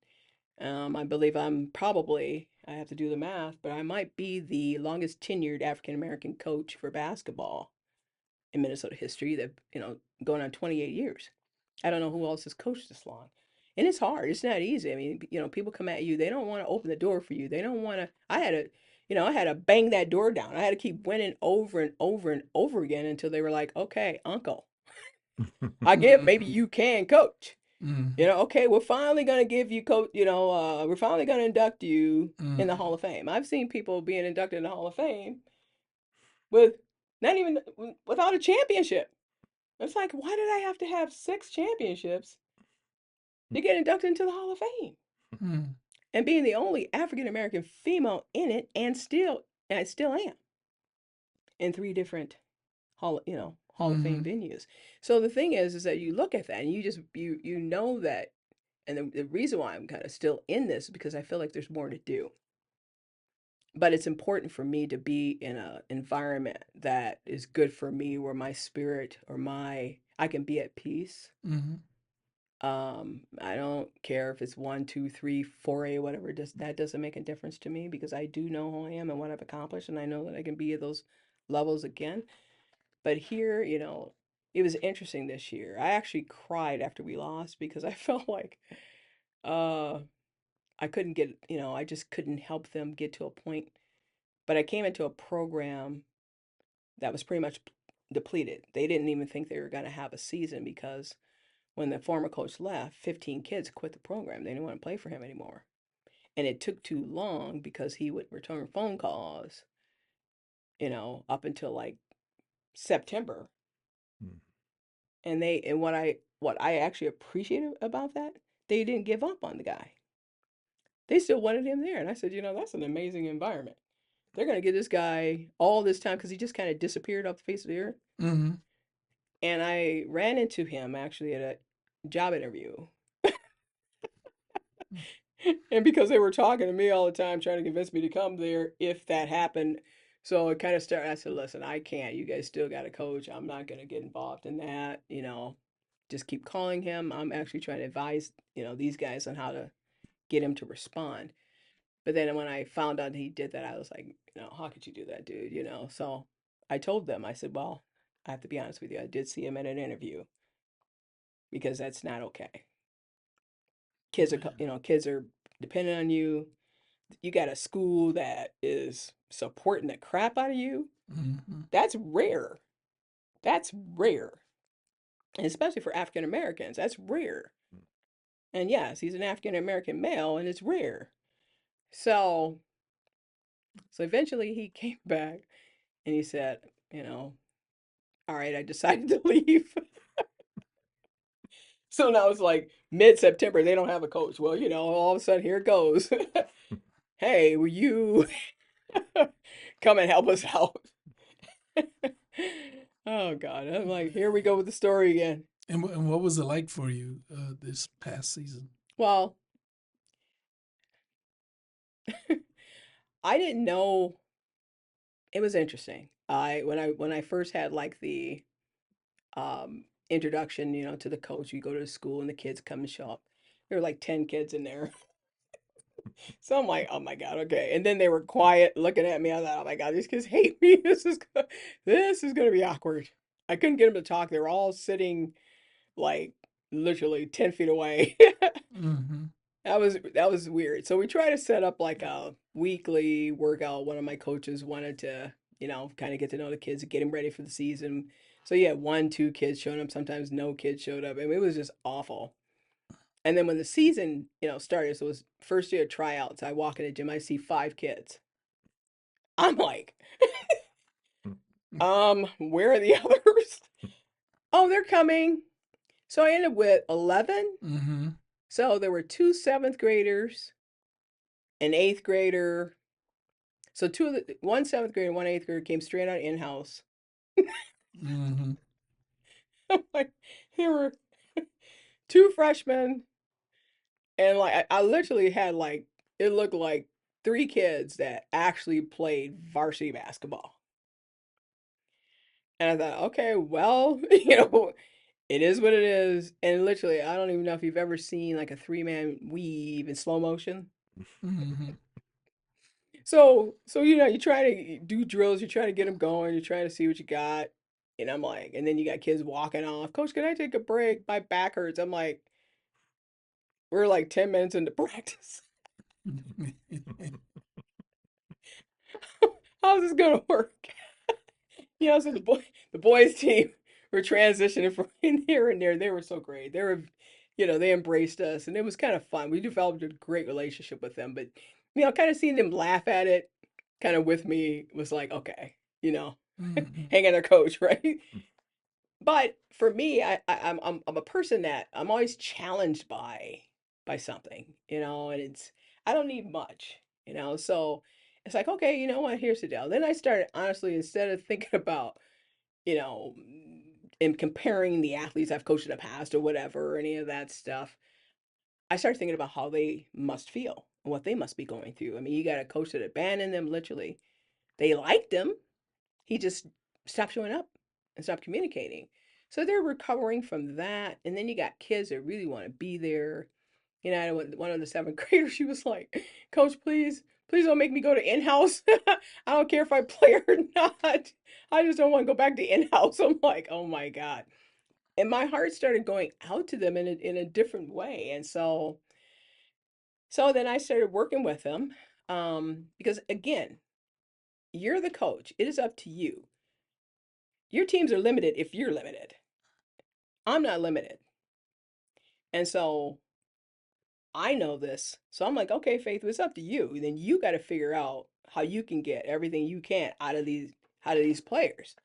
I believe I'm probably, I have to do the math, but I might be the longest tenured African American coach for basketball in Minnesota history, that, going on 28 years. I don't know who else has coached this long. And it's hard. It's not easy. I mean, people come at you. They don't want to open the door for you. They don't want to. I had to bang that door down. I had to keep winning over and over and over again until they were like, okay, uncle, I get maybe you can coach. Okay, we're finally going to give you coach, we're finally going to induct you in the Hall of Fame. I've seen people being inducted in the Hall of Fame with not even without a championship. It's like, why did I have to have 6 championships to get inducted into the Hall of Fame? And being the only African American female in it, and I still am in 3 different Hall of Fame venues. So the thing is that you look at that and you just you know that, and the reason why I'm kind of still in this is because I feel like there's more to do. But it's important for me to be in an environment that is good for me, where my spirit or I can be at peace. I don't care if it's 1, 2, 3, 4A, whatever. That doesn't make a difference to me, because I do know who I am and what I've accomplished, and I know that I can be at those levels again. But here, it was interesting this year. I actually cried after we lost, because I felt like I couldn't get, I just couldn't help them get to a point. But I came into a program that was pretty much depleted. They didn't even think they were going to have a season, because when the former coach left, 15 kids quit the program. They didn't want to play for him anymore. And it took too long, because he would return phone calls, up until like September. And what I actually appreciated about that, they didn't give up on the guy. They still wanted him there. And I said, that's an amazing environment. They're going to give this guy all this time, because he just kind of disappeared off the face of the earth. And I ran into him actually at a job interview. And because they were talking to me all the time, trying to convince me to come there if that happened. So it kind of started. I said, listen, I can't. You guys still got a coach. I'm not going to get involved in that. Just keep calling him. I'm actually trying to advise, these guys on how to get him to respond. But then when I found out he did that, I was like, how could you do that, dude? So I told them, I said, well, I have to be honest with you. I did see him at an interview, because that's not okay. Kids are dependent on you. You got a school that is supporting the crap out of you. That's rare. That's rare. And especially for African Americans, that's rare. And yes, he's an African American male, and it's rare. So eventually he came back and he said, all right, I decided to leave. So now it's like mid-September, they don't have a coach. Well, all of a sudden, here it goes. Hey, will you come and help us out? Oh, God. I'm like, here we go with the story again. And what was it like for you this past season? Well, I didn't know. It was interesting. When I first had like the introduction, to the coach, you go to the school and the kids come and show up. There were like 10 kids in there. So I'm like, oh my God, okay. And then they were quiet, looking at me. I thought, oh my God, these kids hate me. This is gonna be awkward. I couldn't get them to talk. They were all sitting like literally 10 feet away. That was weird. So we tried to set up like a weekly workout. One of my coaches wanted to, kind of get to know the kids and get them ready for the season. So yeah, 1, 2 kids showed up. Sometimes no kids showed up. I mean, it was just awful. And then when the season, started, so it was first day of tryouts, I walk in the gym, I see 5 kids. I'm like, where are the others? Oh, they're coming. So I ended with 11. So there were 2 7th graders, an 8th grader. So 1 7th grader and 1 8th grader came straight out of in-house. I'm like, there were 2 freshmen. And like I literally had like, it looked like 3 kids that actually played varsity basketball. And I thought, okay, well, It is what it is. And literally, I don't even know if you've ever seen like a three-man weave in slow motion. Mm-hmm. So you try to do drills, you try to get them going, you try to see what you got. And I'm like, and then you got kids walking off. Coach, can I take a break? My back hurts. I'm like, we're like 10 minutes into practice. How's this gonna work? So the boys team were transitioning from here and there. They were so great. They were, they embraced us, and it was kind of fun. We developed a great relationship with them. But kind of seeing them laugh at it, kind of with me, was like, okay, Mm-hmm. hang on their coach, right? But for me, I'm a person that I'm always challenged by something, and I don't need much, so it's like, okay, you know what, here's the deal. Then I started, honestly, instead of thinking about, you know, and comparing the athletes I've coached in the past or whatever, or any of that stuff, I started thinking about how they must feel and what they must be going through. I mean, you got a coach that abandoned them, literally. They liked him, he just stopped showing up and stopped communicating. So they're recovering from that. And then you got kids that really want to be there. I had one of the seventh graders, she was like, Coach, please don't make me go to in-house. I don't care if I play or not. I just don't want to go back to in-house. I'm like, oh my God. And my heart started going out to them in a different way. And so then I started working with them, because again, you're the coach. It is up to you. Your teams are limited if you're limited. I'm not limited. And so I know this. So I'm like, okay, Faith, it's up to you. Then you got to figure out how you can get everything you can out of these players.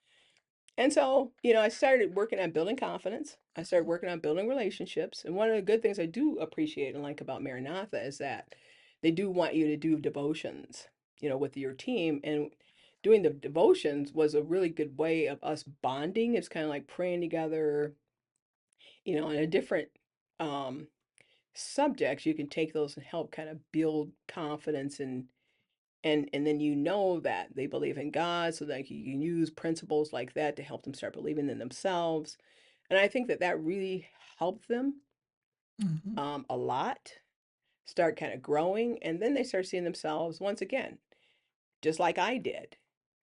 And so, I started working on building confidence. I started working on building relationships. And one of the good things I do appreciate and like about Maranatha is that they do want you to do devotions, with your team. And doing the devotions was a really good way of us bonding. It's kind of like praying together, in a different um, subjects. You can take those and help kind of build confidence, and then that they believe in God, so that you can use principles like that to help them start believing in themselves. And I think that really helped them Mm-hmm. a lot, start kind of growing, and then they start seeing themselves once again, just like I did.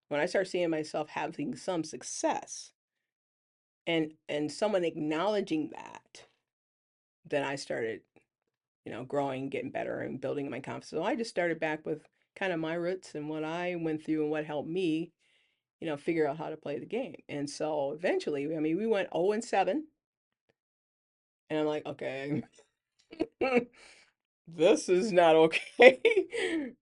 When I started seeing myself having some success, and someone acknowledging that, then I started, growing, getting better, and building my confidence. So I just started back with kind of my roots and what I went through and what helped me, figure out how to play the game. And so eventually, I mean, we went 0-7, and I'm like, okay, this is not okay.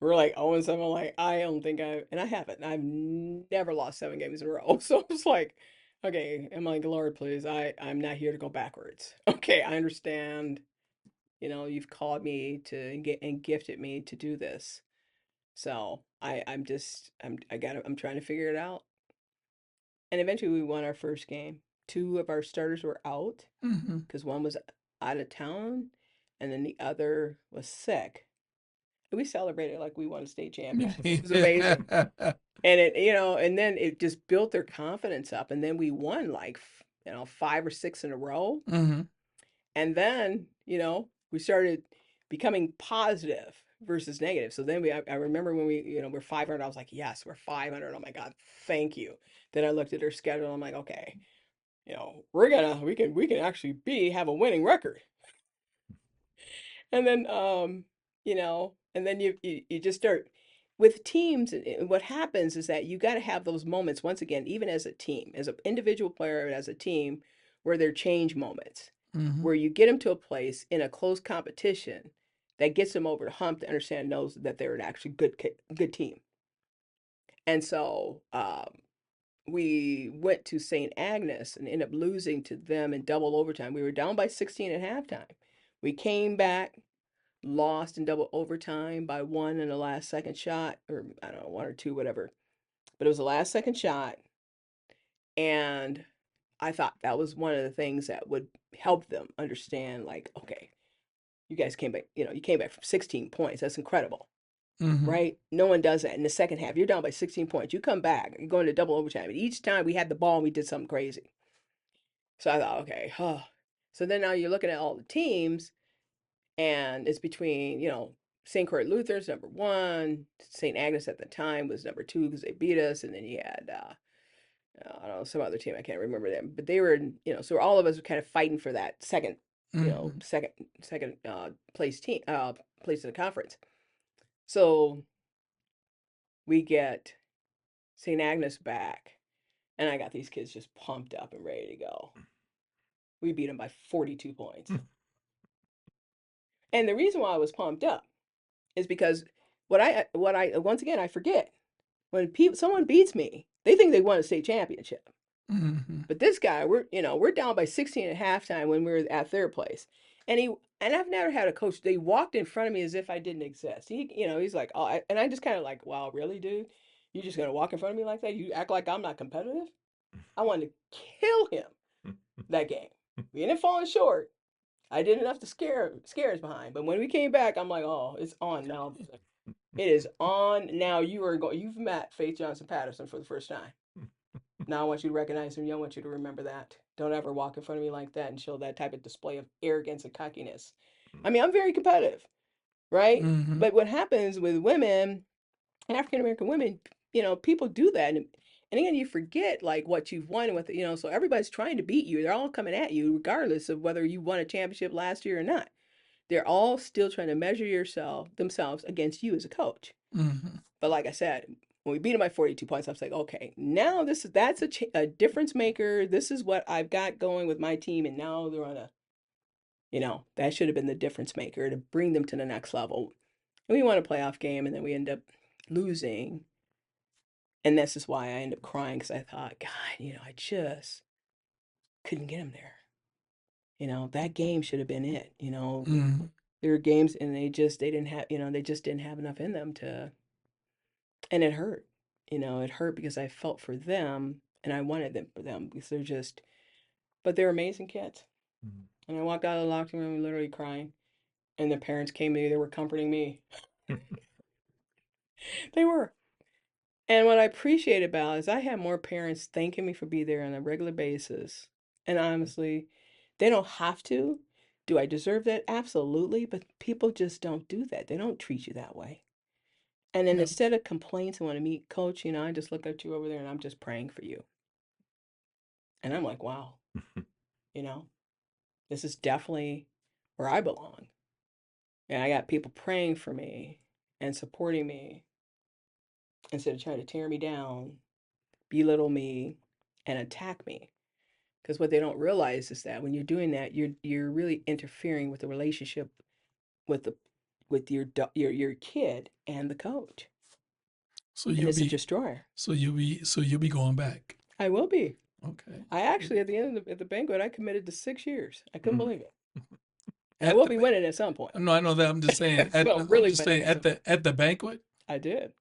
We're like 0-7. I'm like, I don't think and I haven't. I've never lost 7 games in a row. So it's like, okay, I'm like, Lord, please, I'm not here to go backwards. Okay, I understand. You've called me to get and gifted me to do this. So I'm trying to figure it out. And eventually we won our first game. Two of our starters were out Mm-hmm. because one was out of town and then the other was sick. And we celebrated like we won a state championship. It was amazing. And and then it just built their confidence up. And then we won like, 5 or 6 in a row. Mm-hmm. And then, we started becoming positive versus negative. So then I remember when we're 500, I was like, yes, we're 500. Oh my God, thank you. Then I looked at their schedule. I'm like, okay, we can actually have a winning record. And then, and then you just start with teams. And what happens is that you got to have those moments once again, even as a team, as an individual player and as a team, where they're change moments, Mm-hmm. where you get them to a place in a close competition that gets them over the hump to understand, knows that they're an actually good team. And so we went to St. Agnes and ended up losing to them in double overtime. We were down by 16 at halftime. We came back, lost in double overtime by one in the last second shot, or I don't know, one or two, whatever. But it was the last second shot. And I thought that was one of the things that would help them understand, like, okay, you guys came back, you came back from 16 points. That's incredible, Mm-hmm. right? No one does that in the second half. You're down by 16 points. You come back, you're going to double overtime. And each time we had the ball and we did something crazy. So I thought, okay, huh. So then now you're looking at all the teams, and it's between, St. Croix Luther's number one, St. Agnes at the time was number two because they beat us, and then you had I don't know, some other team, I can't remember them, but they were, so all of us were kind of fighting for that second, Mm-hmm. second place team, place in the conference. So we get St. Agnes back, and I got these kids just pumped up and ready to go. We beat them by 42 points. And the reason why I was pumped up is because what I once again I forget, when someone beats me, they think they won a state championship. Mm-hmm. But this guy, we're down by 16 at halftime when we were at third place, and I've never had a coach. They walked in front of me as if I didn't exist. He's like, oh, and I just kind of like, wow, really, dude? You just gonna walk in front of me like that? You act like I'm not competitive? I wanted to kill him that game. We ended up falling short. I did enough to scare us behind. But when we came back, I'm like, oh, it's on now. It is on now. You've met Faith Johnson-Patterson for the first time. Now I want you to recognize me. I want you to remember that. Don't ever walk in front of me like that and show that type of display of arrogance and cockiness. I mean, I'm very competitive, right? Mm-hmm. But what happens with women, African American women, people do that. And again, you forget like what you've won with, so everybody's trying to beat you. They're all coming at you, regardless of whether you won a championship last year or not. They're all still trying to measure themselves against you as a coach. Mm-hmm. But like I said, when we beat them by 42 points, I was like, okay, now that's a difference maker. This is what I've got going with my team, and now they're on that should have been the difference maker to bring them to the next level. And we won a playoff game, and then we end up losing, and this is why I ended up crying because I thought, God, I just couldn't get them there. That game should have been it. Mm-hmm. There were games, and they didn't have, they just didn't have enough in them and it hurt. It hurt because I felt for them and I wanted them for them because but they're amazing kids. Mhm. And I walked out of the locker room literally crying. And the parents came to me, they were comforting me. They were. And what I appreciate about it is I have more parents thanking me for being there on a regular basis. And honestly, they don't have to. Do I deserve that? Absolutely. But people just don't do that. They don't treat you that way. And then Yeah. instead of complaints and want to meet coach, I just look at you over there and I'm just praying for you. And I'm like, wow, you know, this is definitely where I belong. And I got people praying for me and supporting me instead of trying to tear me down, belittle me, and attack me. Because what they don't realize is that when you're doing that, you're really interfering with the relationship with the with your kid and the coach, So and you'll it's a be destroyer. so you'll be going back. I will be. Okay. I actually at the end at the banquet, I committed to 6 years. I couldn't Mhm. believe it. And I At will the be winning at some point. no, I know that. I'm just saying. Well, I'm really just winning saying at some point. at the banquet. I did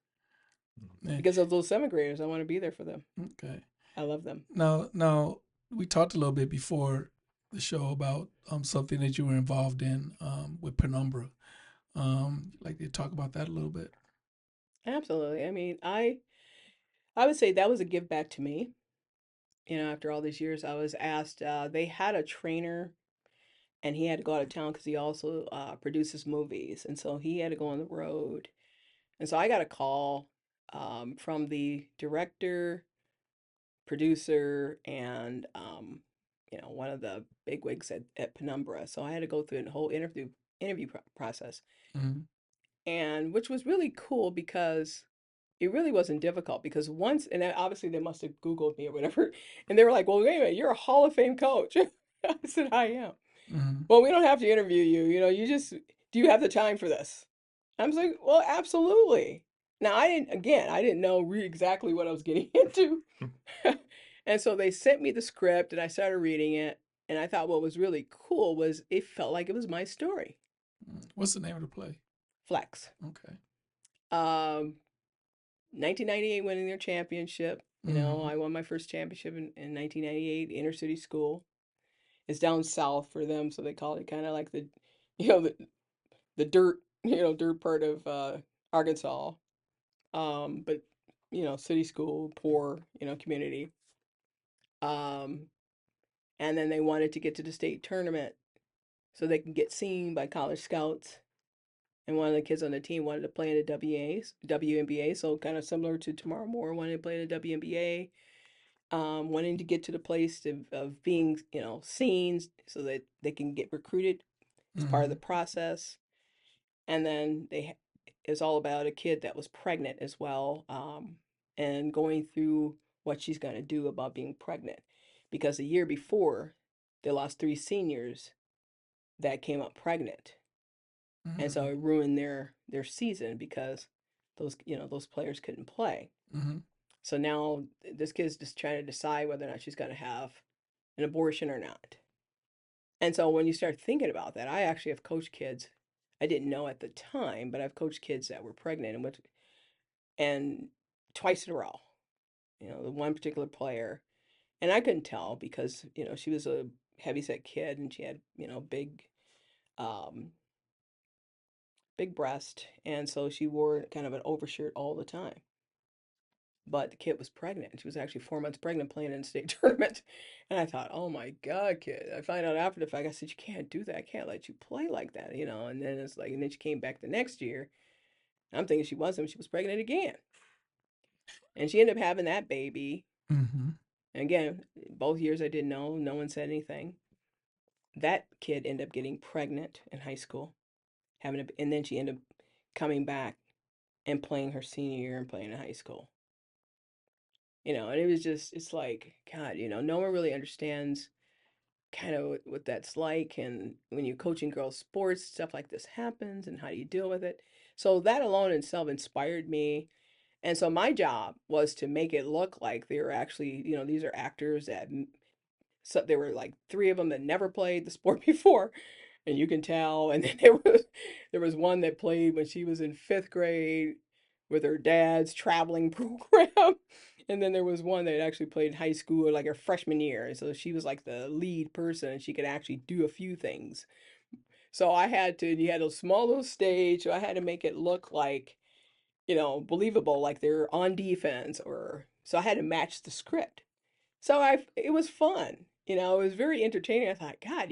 Yeah. because of those seventh graders. I want to be there for them. Okay. I love them. Now we talked a little bit before the show about something that you were involved in with Penumbra. Like to talk about that a little bit. Absolutely. I mean, I would say that was a give back to me. After all these years, I was asked. They had a trainer, and he had to go out of town because he also produces movies, and so he had to go on the road. And so I got a call from the director, producer, and one of the bigwigs at Penumbra. So I had to go through the whole interview process, Mm-hmm. and which was really cool because it really wasn't difficult because once, and obviously they must have Googled me or whatever, and they were like, well, wait a minute, you're a Hall of Fame coach. I said, I am. Mm-hmm. Well, we don't have to interview you. Do you have the time for this? I was like, well, absolutely. Now, I didn't know exactly what I was getting into. And so they sent me the script and I started reading it. And I thought what was really cool was it felt like it was my story. What's the name of the play? Flex. Okay. 1998 winning their championship. Mm-hmm. I won my first championship in 1998, inner city school. It's down south for them, so they call it kind of like you know, the, the dirt, dirt part of Arkansas. But city school, poor, community. Um, And then they wanted to get to the state tournament so they can get seen by college scouts. And one of the kids on the team wanted to play in the WNBA, so kind of similar to Tamara Moore wanted to play in the WNBA, wanting to get to the place of being, seen so that they can get recruited as part of the process. And then it's all about a kid that was pregnant as well, and going through what she's going to do about being pregnant. Because the year before, they lost 3 seniors that came up pregnant. And so it ruined their season because those players couldn't play. So now this kid's just trying to decide whether or not she's going to have an abortion or not. And so when you start thinking about that, I actually have coached kids. I didn't know at the time, but I've coached kids that were pregnant and twice in a row. The one particular player, and I couldn't tell because she was a heavyset kid and she had um, big breast, and so she wore kind of an overshirt all the time. But the kid was pregnant. She was actually 4 months pregnant playing in a state tournament. And I thought, oh my God, kid. I find out after the fact, I said, you can't do that. I can't let you play like that, And then it's like, and then she came back the next year. I'm thinking she wasn't. She was pregnant again. And she ended up having that baby. And again, both years I didn't know. No one said anything. That kid ended up getting pregnant in high school, and then she ended up coming back and playing her senior year and playing in high school. And it was just, it's like, God, no one really understands kind of what that's like. And when you're coaching girls' sports, stuff like this happens, and how do you deal with it? So that alone in itself inspired me. And so my job was to make it look like they were actually, these are actors that, so there were like 3 of them that never played the sport before, and you can tell. And then there was one that played when she was in 5th grade with her dad's traveling program. And then there was one that actually played in high school like her freshman year. So she was like the lead person and she could actually do a few things. So you had a small little stage. So I had to make it look like, believable, like they're on defense, so I had to match the script. So it was fun. It was very entertaining. I thought, God,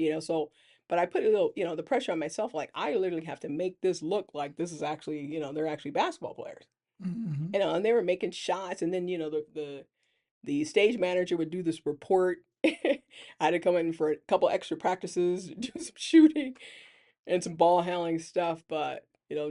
but I put a little, the pressure on myself. Like I literally have to make this look like this is actually, they're actually basketball players. And they were making shots, and then the stage manager would do this report. I had to come in for a couple extra practices, do some shooting and some ball handling stuff, but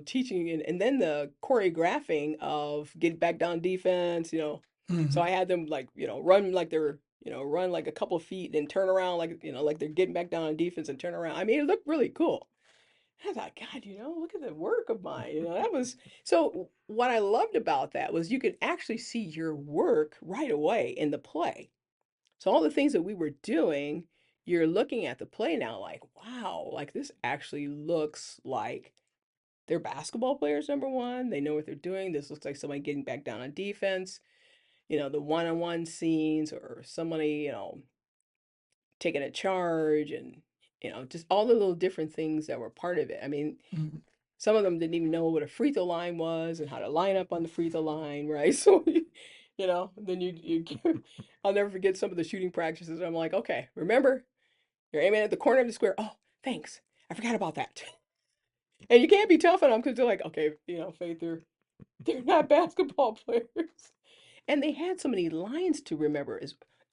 teaching and then the choreographing of getting back down defense. So I had them like run like they're run like a couple of feet and turn around like like they're getting back down on defense and turn around. I mean, it looked really cool. I thought, God, look at the work of mine. That was so. What I loved about that was you could actually see your work right away in the play. So all the things that we were doing, you're looking at the play now, like, wow, like this actually looks like they're basketball players. Number one, they know what they're doing. This looks like somebody getting back down on defense. The one-on-one scenes or somebody, taking a charge and just all the little different things that were part of it. I mean, some of them didn't even know what a free throw line was and how to line up on the free throw line, right? So, then I'll never forget some of the shooting practices. I'm like, okay, remember, you're aiming at the corner of the square. Oh, thanks. I forgot about that. And you can't be tough on them because they're like, okay, Faith, they're not basketball players. And they had so many lines to remember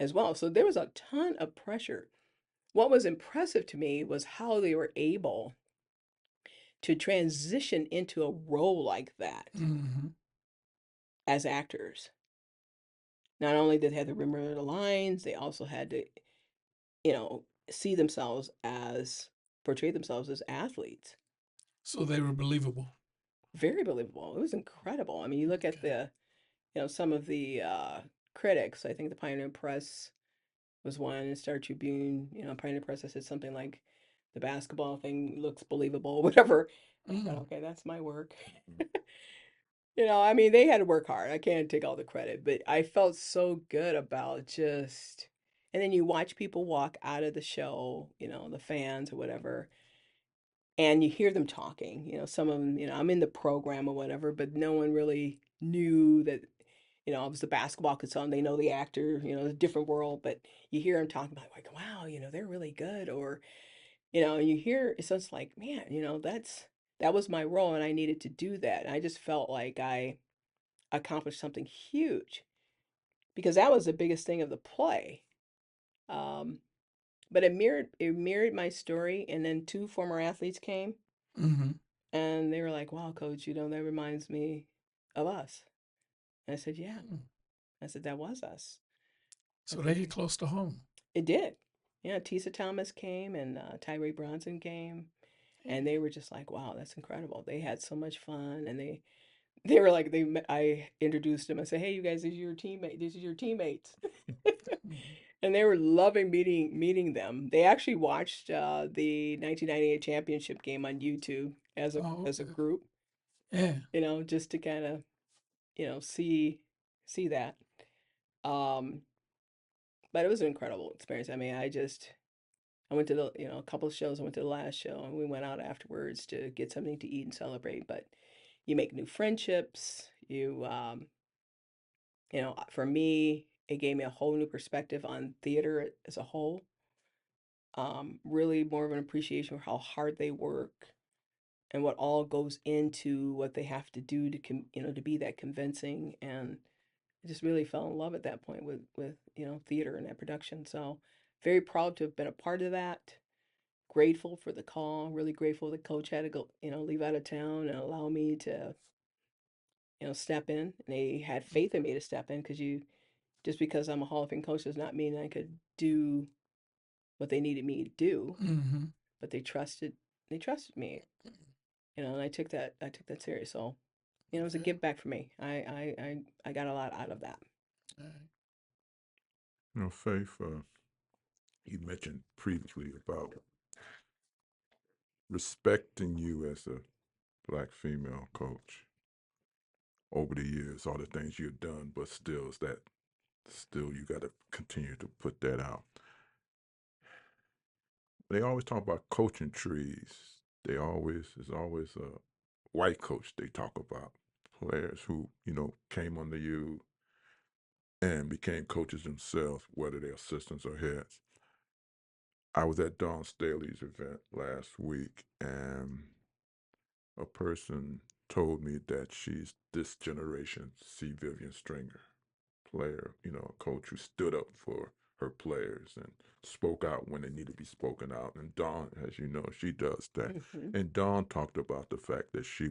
as well. So there was a ton of pressure. What was impressive to me was how they were able to transition into a role like that as actors. Not only did they have to remember the lines, they also had to, see themselves portray themselves as athletes. So they were believable. Very believable. It was incredible. I mean, you look at some of the critics. I think the Pioneer Press was one, and Star Tribune. Pioneer Press said something like, "The basketball thing looks believable," whatever. I thought, okay, that's my work. I mean, they had to work hard. I can't take all the credit, but I felt so good about just. And then you watch people walk out of the show, the fans or whatever, and you hear them talking. Some of them, I'm in the program or whatever, but no one really knew that you know, I was the basketball consultant. They know the actor, you know, a different world, but you hear them talking about like, wow, you know, they're really good, or you know, you hear so it's like, man, you know, that was my role, and I needed to do that. And I just felt like I accomplished something huge because that was the biggest thing of the play. Um, but it mirrored my story, and then two former athletes came, Mm-hmm. and they were like, "Wow, coach, you know, that reminds me of us." And I said, "Yeah." I said, "That was us." I So they said, hit close to home. "It did." Yeah, Tisa Thomas came and Tyree Bronson came, and they were just like, "Wow, that's incredible." They had so much fun, and they were like I introduced them. I said, "Hey, you guys, this is your teammate. This is your teammates," and they were loving meeting them. They actually watched the 1998 championship game on YouTube Oh, as a okay. group, Yeah. you know, just to kind of see that. Um, but it was an incredible experience. I mean, I went to the a couple of shows. I went to the last show, and we went out afterwards to get something to eat and celebrate. But you make new friendships. For me, it gave me a whole new perspective on theater as a whole. Really more of an appreciation for how hard they work and what all goes into what they have to do to to be that convincing. And I just really fell in love at that point with theater and that production. So very proud to have been a part of that. Grateful for the call. Really grateful the coach had to go leave out of town and allow me to step in. And they had faith in me to step in because you just because I'm a Hall of Fame coach does not mean I could do what they needed me to do. Mm-hmm. But they trusted me, and I took that serious. So it was a Okay. give back for me. I got a lot out of that. All right. Faith, you mentioned previously about respecting you as a black female coach over the years, all the things you've done, but still you got to continue to put that out. They always talk about coaching trees. There's always a white coach they talk about, players who, came under you and became coaches themselves, whether they're assistants or heads. I was at Dawn Staley's event last week, and a person told me that she's this generation C. Vivian Stringer, player, a coach who stood up for her players and spoke out when they need to be spoken out. And Dawn, as you know, she does that. Hmm. And Dawn talked about the fact that she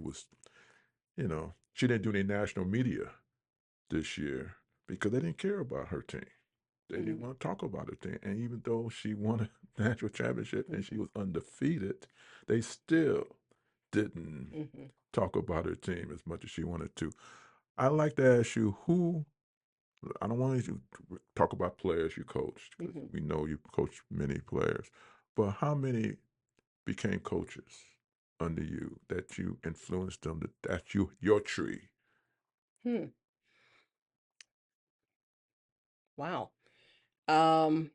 didn't do any national media this year because they didn't care about her team. They didn't Hmm. want to talk about her team. And even though she won a national championship and she was undefeated, they still didn't Hmm. talk about her team as much as she wanted to. I'd like to ask you I don't want you to talk about players you coached because Hmm. we know you coached many players, but how many became coaches under you that you influenced them, that's your tree? Hmm. Wow. Um,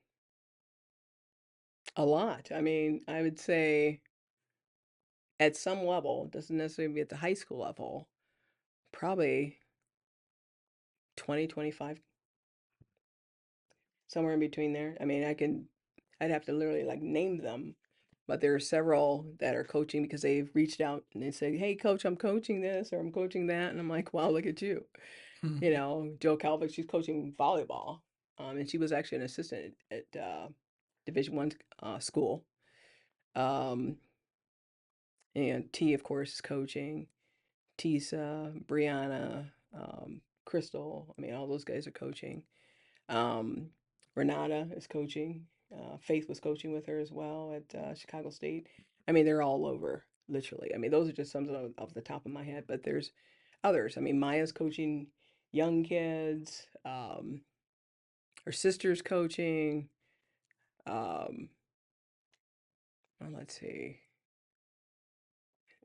a lot. I mean, I would say at some level, doesn't necessarily be at the high school level, probably 20, 25, somewhere in between there. I mean, I'd have to literally like name them, but there are several that are coaching because they've reached out and they say, "Hey, coach, I'm coaching this or I'm coaching that," and I'm like, "Wow, look at you." Mm-hmm. Jill Calvick, she's coaching volleyball, and she was actually an assistant at Division 1 school. Um, and T, of course, is coaching. Tisa, Brianna, Crystal. I mean, all those guys are coaching. Um, Renata is coaching. Faith was coaching with her as well at Chicago State. I mean, they're all over, literally. I mean, those are just some off the top of my head, but there's others. I mean, Maya's coaching young kids. Her sister's coaching. Um, well, let's see.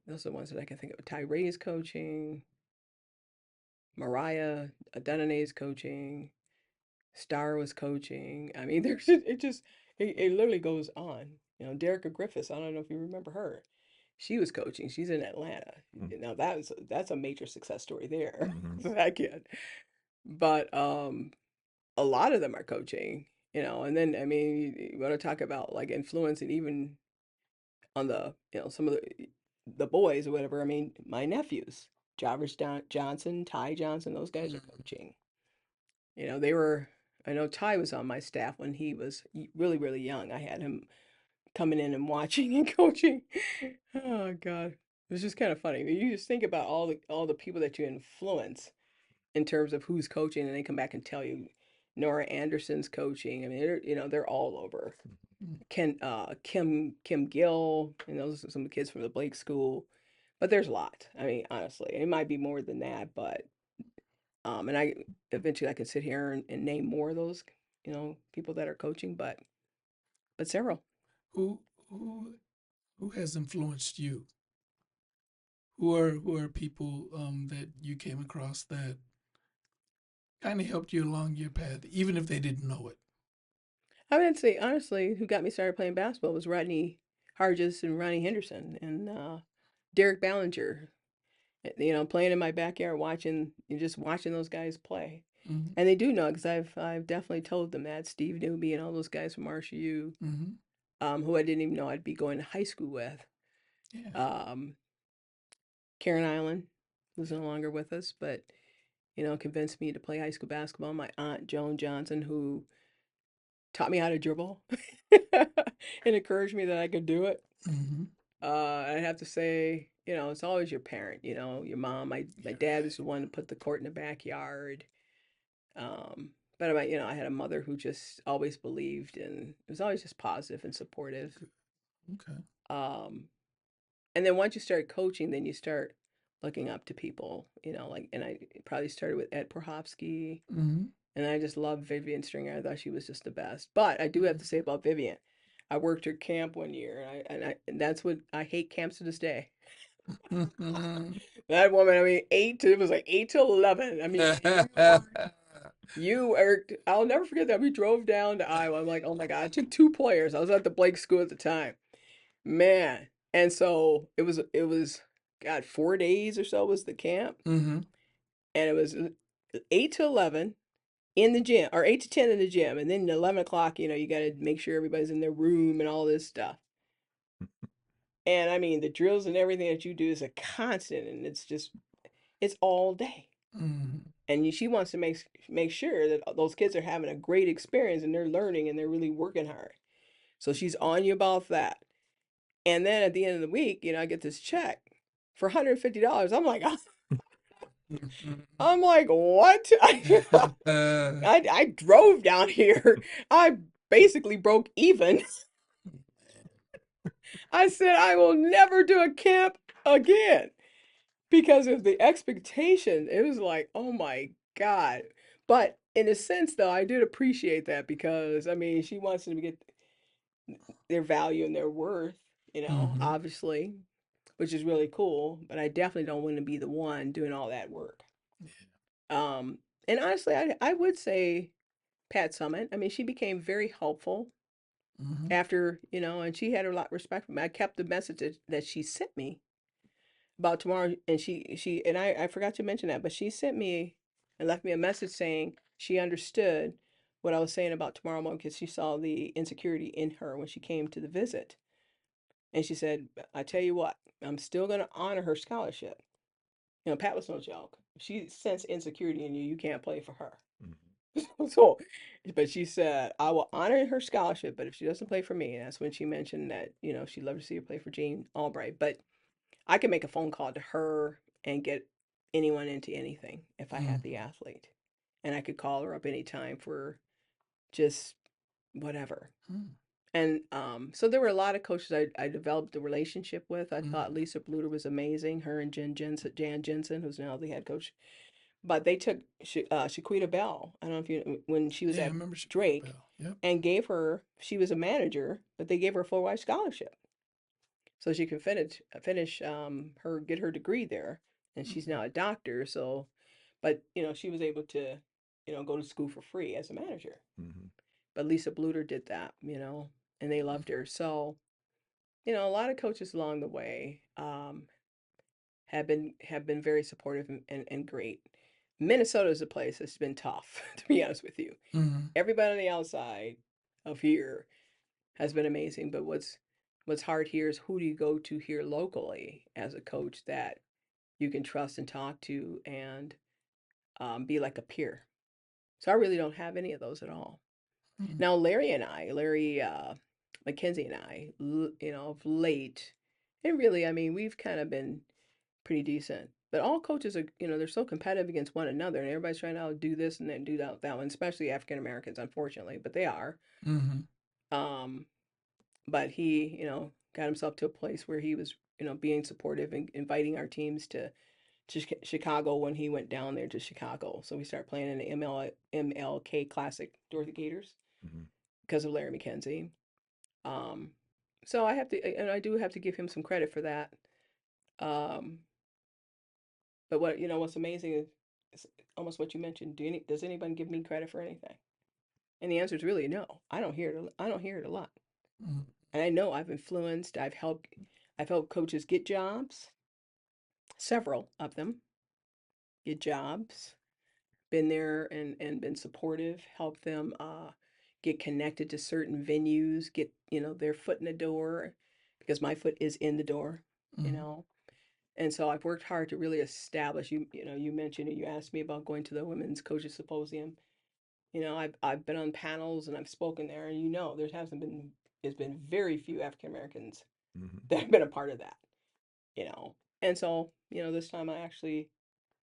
Those are the ones that I can think of. Tyree's coaching. Mariah Adenane's coaching. Star was coaching. I mean, it literally goes on. Derica Griffiths. I don't know if you remember her. She was coaching. She's in Atlanta. Now that's a major success story there. Mm-hmm. That kid. but a lot of them are coaching, and then I mean, you want to talk about like influence and even on the, some of the boys or whatever. I mean, my nephews, Johnson, Ty Johnson, those guys are coaching. They were. I know Ty was on my staff when he was really, really young. I had him coming in and watching and coaching. Oh God, it was just kind of funny. You just think about all the people that you influence in terms of who's coaching, and they come back and tell you Nora Anderson's coaching. I mean, they're all over. Kim Gill, and those are some of the kids from the Blake School. But there's a lot. I mean, honestly, it might be more than that, but and I eventually I could sit here and name more of those, people that are coaching, but several. Who who who has influenced you? Who are people that you came across that kind of helped you along your path, even if they didn't know it? I would say honestly, who got me started playing basketball was Rodney Hargis and Ronnie Henderson and Derek Ballinger. Playing in my backyard, just watching those guys play. Mm-hmm. And they do know because I've definitely told them that Steve Newby and all those guys from Marshall U, who I didn't even know I'd be going to high school with. Yeah. Karen Island, who's no longer with us, but convinced me to play high school basketball. My aunt Joan Johnson, who taught me how to dribble and encouraged me that I could do it. Mm-hmm. I have to say, it's always your parent, your mom. My dad was the one to put the court in the backyard. But I had a mother who just always believed and it was always just positive and supportive. Okay. And then once you start coaching, then you start looking up to people, and I probably started with Ed Prohofsky. Mm-hmm. And I just loved Vivian Stringer. I thought she was just the best. But I do have to say about Vivian, I worked her camp one year, and that's what I hate camps to this day. That woman, I mean, it was like 8 to 11. I mean, I'll never forget that. We drove down to Iowa. I'm like, oh my God, I took 2 players. I was at the Blake School at the time, man. And so God, 4 days or so was the camp, Mm-hmm. and it was 8 to 11 in the gym, or 8 to 10 in the gym, and then 11 o'clock, you got to make sure everybody's in their room and all this stuff. And I mean, the drills and everything that you do is a constant, and it's all day. Mm-hmm. And she wants to make sure that those kids are having a great experience and they're learning and they're really working hard. So she's on you about that. And then at the end of the week, I get this check for $150. I'm like, what? I drove down here. I basically broke even. I said I will never do a camp again because of the expectation. It was like, oh my God. But in a sense, though, I did appreciate that because, I mean, she wants them to get their value and their worth, Mm-hmm. obviously, which is really cool. But I definitely don't want to be the one doing all that work. And honestly, I would say Pat Summit. I mean, she became very helpful Mm-hmm. after, and she had a lot of respect for me. I kept the message that she sent me about tomorrow, and I forgot to mention that, but she sent me and left me a message saying she understood what I was saying about tomorrow morning because she saw the insecurity in her when she came to the visit. And she said, I tell you what, I'm still going to honor her scholarship. Pat was no joke. If she sensed insecurity in you, you can't play for her. So, but she said, I will honor her scholarship, but if she doesn't play for me, and that's when she mentioned that, she'd love to see her play for Jean Albright. But I can make a phone call to her and get anyone into anything if I had the athlete. And I could call her up anytime for just whatever. And so there were a lot of coaches I developed a relationship with. I thought Lisa Bluter was amazing. Her and Jan Jensen, who's now the head coach. But they took Shaquita Bell. I don't know if you when she was at Drake, Yep. and she was a manager, but they gave her a full ride scholarship so she could get her degree there, and she's now a doctor. So, but she was able to go to school for free as a manager. But Lisa Bluter did that, and they loved her. So, a lot of coaches along the way have been very supportive and great. Minnesota is a place that's been tough, to be honest with you. Mm-hmm. Everybody on the outside of here has been amazing, but what's hard here is who do you go to here locally as a coach that you can trust and talk to and be like a peer. So I really don't have any of those at all. Mm-hmm. Now Larry McKenzie and I, of late, and really, I mean, we've kind of been pretty decent. But all coaches are, they're so competitive against one another, and everybody's trying to do this and then do that one, especially African Americans, unfortunately. But they are. Mm-hmm. Um, but he, got himself to a place where he was, being supportive and inviting our teams to Chicago when he went down there to Chicago. So we started playing in the MLK Classic, Dorothy Gators, Mm-hmm. because of Larry McKenzie. Um, so I have to, and I do have to give him some credit for that. Um, but what's amazing is almost what you mentioned. Does anybody give me credit for anything? And the answer is really no. I don't hear it a lot. Mm-hmm. And I know I've influenced. I've helped coaches get jobs. Several of them get jobs. Been there and been supportive. Helped them get connected to certain venues. Get their foot in the door, because my foot is in the door. You Mm-hmm. know, And so I've worked hard to really establish. You mentioned and you asked me about going to the Women's Coaches Symposium. I've been on panels and I've spoken there, and there's been very few African Americans Mm-hmm. that have been a part of that. You know, and so this time I actually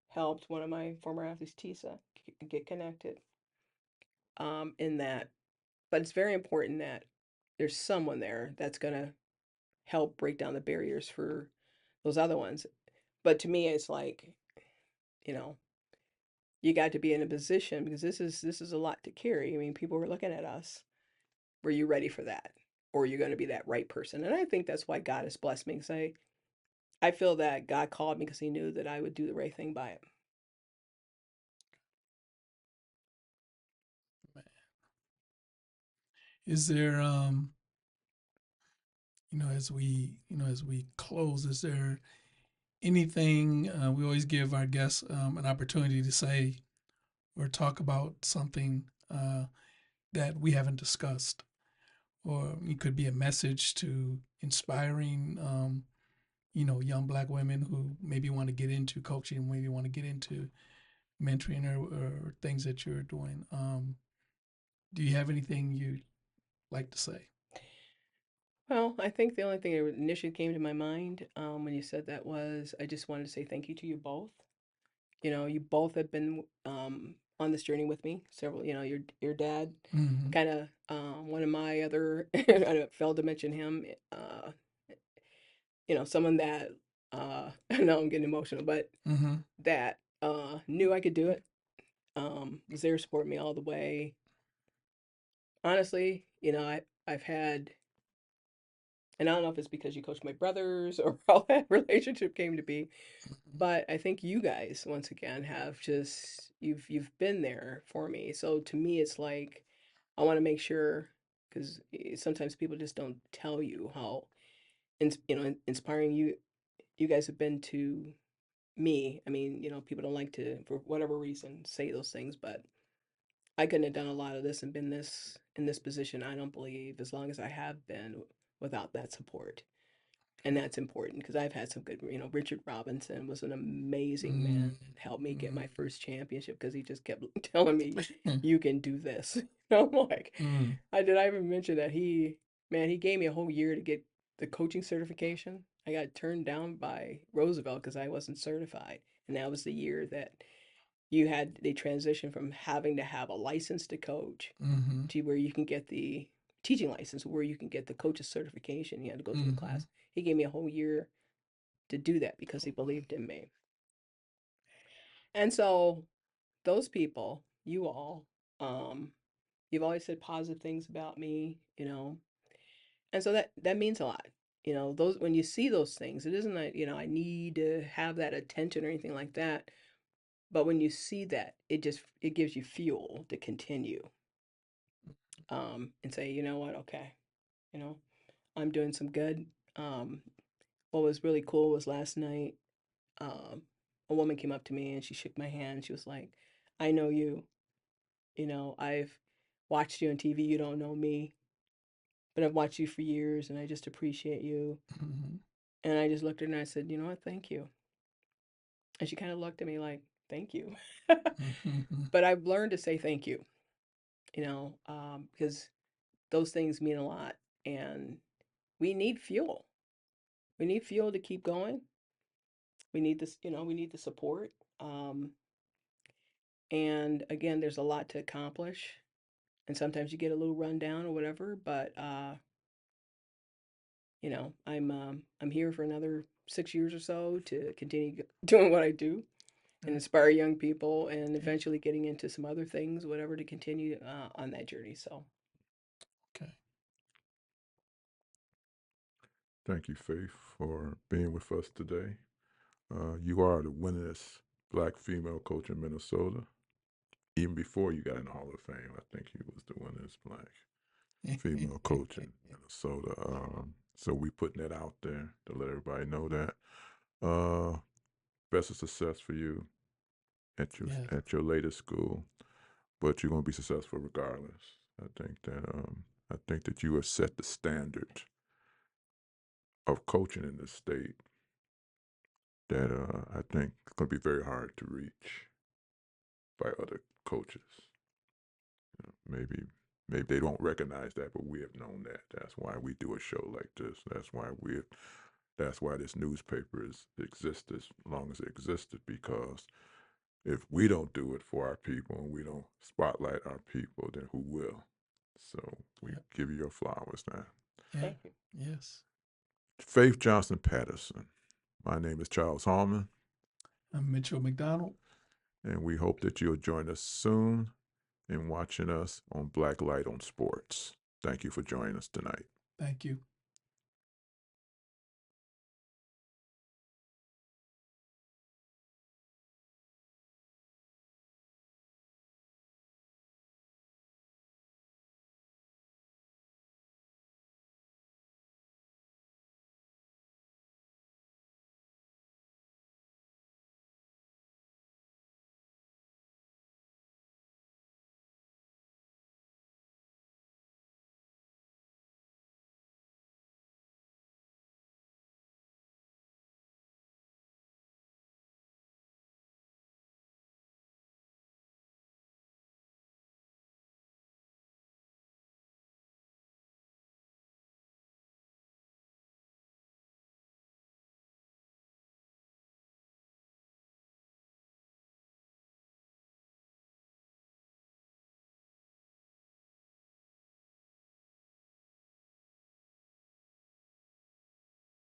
helped one of my former athletes, Tisa, get connected. In that, but it's very important that there's someone there that's gonna help break down the barriers for those other ones. But to me, it's like, you know, you got to be in a position, because this is a lot to carry. I mean, people were looking at us. Were you ready for that? Or are you going to be that right person? And I think that's why God has blessed me. Because I feel that God called me because he knew that I would do the right thing by it. Is there as we close, is there anything we always give our guests an opportunity to say or talk about something that we haven't discussed, or it could be a message to inspiring young Black women who maybe want to get into coaching, maybe want to get into mentoring or things that you're doing. Do you have anything you'd like to say? Well, I think the only thing that initially came to my mind when you said that was, I just wanted to say thank you to you both. You both have been on this journey with me. Several, your dad, Mm-hmm. kind of one of my other, I failed to mention him. Someone that I know I'm getting emotional, but Mm-hmm. that knew I could do it. Was there to support me all the way. Honestly, I've had, and I don't know if it's because you coached my brothers or how that relationship came to be, but I think you guys once again have just you've been there for me. So to me, it's like I want to make sure, because sometimes people just don't tell you how inspiring you guys have been to me. I mean, people don't like to, for whatever reason, say those things, but I couldn't have done a lot of this and been this in this position, I don't believe, as long as I have been, without that support. And that's important, because I've had some good, Richard Robinson was an amazing man and helped me get my first championship, because he just kept telling me, you can do this. I'm like, Mm. did I even mention that he gave me a whole year to get the coaching certification. I got turned down by Roosevelt because I wasn't certified. And that was the year that they transitioned from having to have a license to coach Mm-hmm. to where you can get the teaching license, where you can get the coach's certification. You had to go through the Mm-hmm. class. He gave me a whole year to do that because he believed in me. And so those people, you all, um, you've always said positive things about me, and so that means a lot. Those, when you see those things, it isn't that I need to have that attention or anything like that. But when you see that, it gives you fuel to continue, and say, you know what, okay, you know, I'm doing some good. What was really cool was last night. Um, a woman came up to me and she shook my hand. She was like, "I know you. I've watched you on TV. You don't know me, but I've watched you for years and I just appreciate you." Mhm. And I just looked at her and I said, "You know what? Thank you." And she kind of looked at me like, "Thank you." Mhm. But I've learned to say thank you, because those things mean a lot. And we need fuel. We need fuel to keep going. We need this, we need the support. Um, and again, there's a lot to accomplish. And sometimes you get a little rundown or whatever, but I'm here for another 6 years or so to continue doing what I do and inspire young people, and eventually getting into some other things, whatever, to continue on that journey. So, Okay. Thank you, Faith, for being with us today. You are the winningest Black female coach in Minnesota. Even before you got in the Hall of Fame, I think you was the winningest Black female coach in Minnesota. So we putting that out there to let everybody know that. Best of success for you at your Yes. at your latest school, but you're gonna be successful regardless. I think that you have set the standard of coaching in this state that I think is gonna be very hard to reach by other coaches. Maybe they don't recognize that, but we have known that. That's why we do a show like this. That's why this newspaper exists as long as it existed, because if we don't do it for our people and we don't spotlight our people, then who will? So we Yep. give you your flowers now. Yeah. thank you. Yes. Faith Johnson-Patterson. My name is Charles Hallman, I'm Mitchell McDonald. and we hope that you'll join us soon in watching us on Blacklight on Sports. Thank you for joining us tonight. Thank you.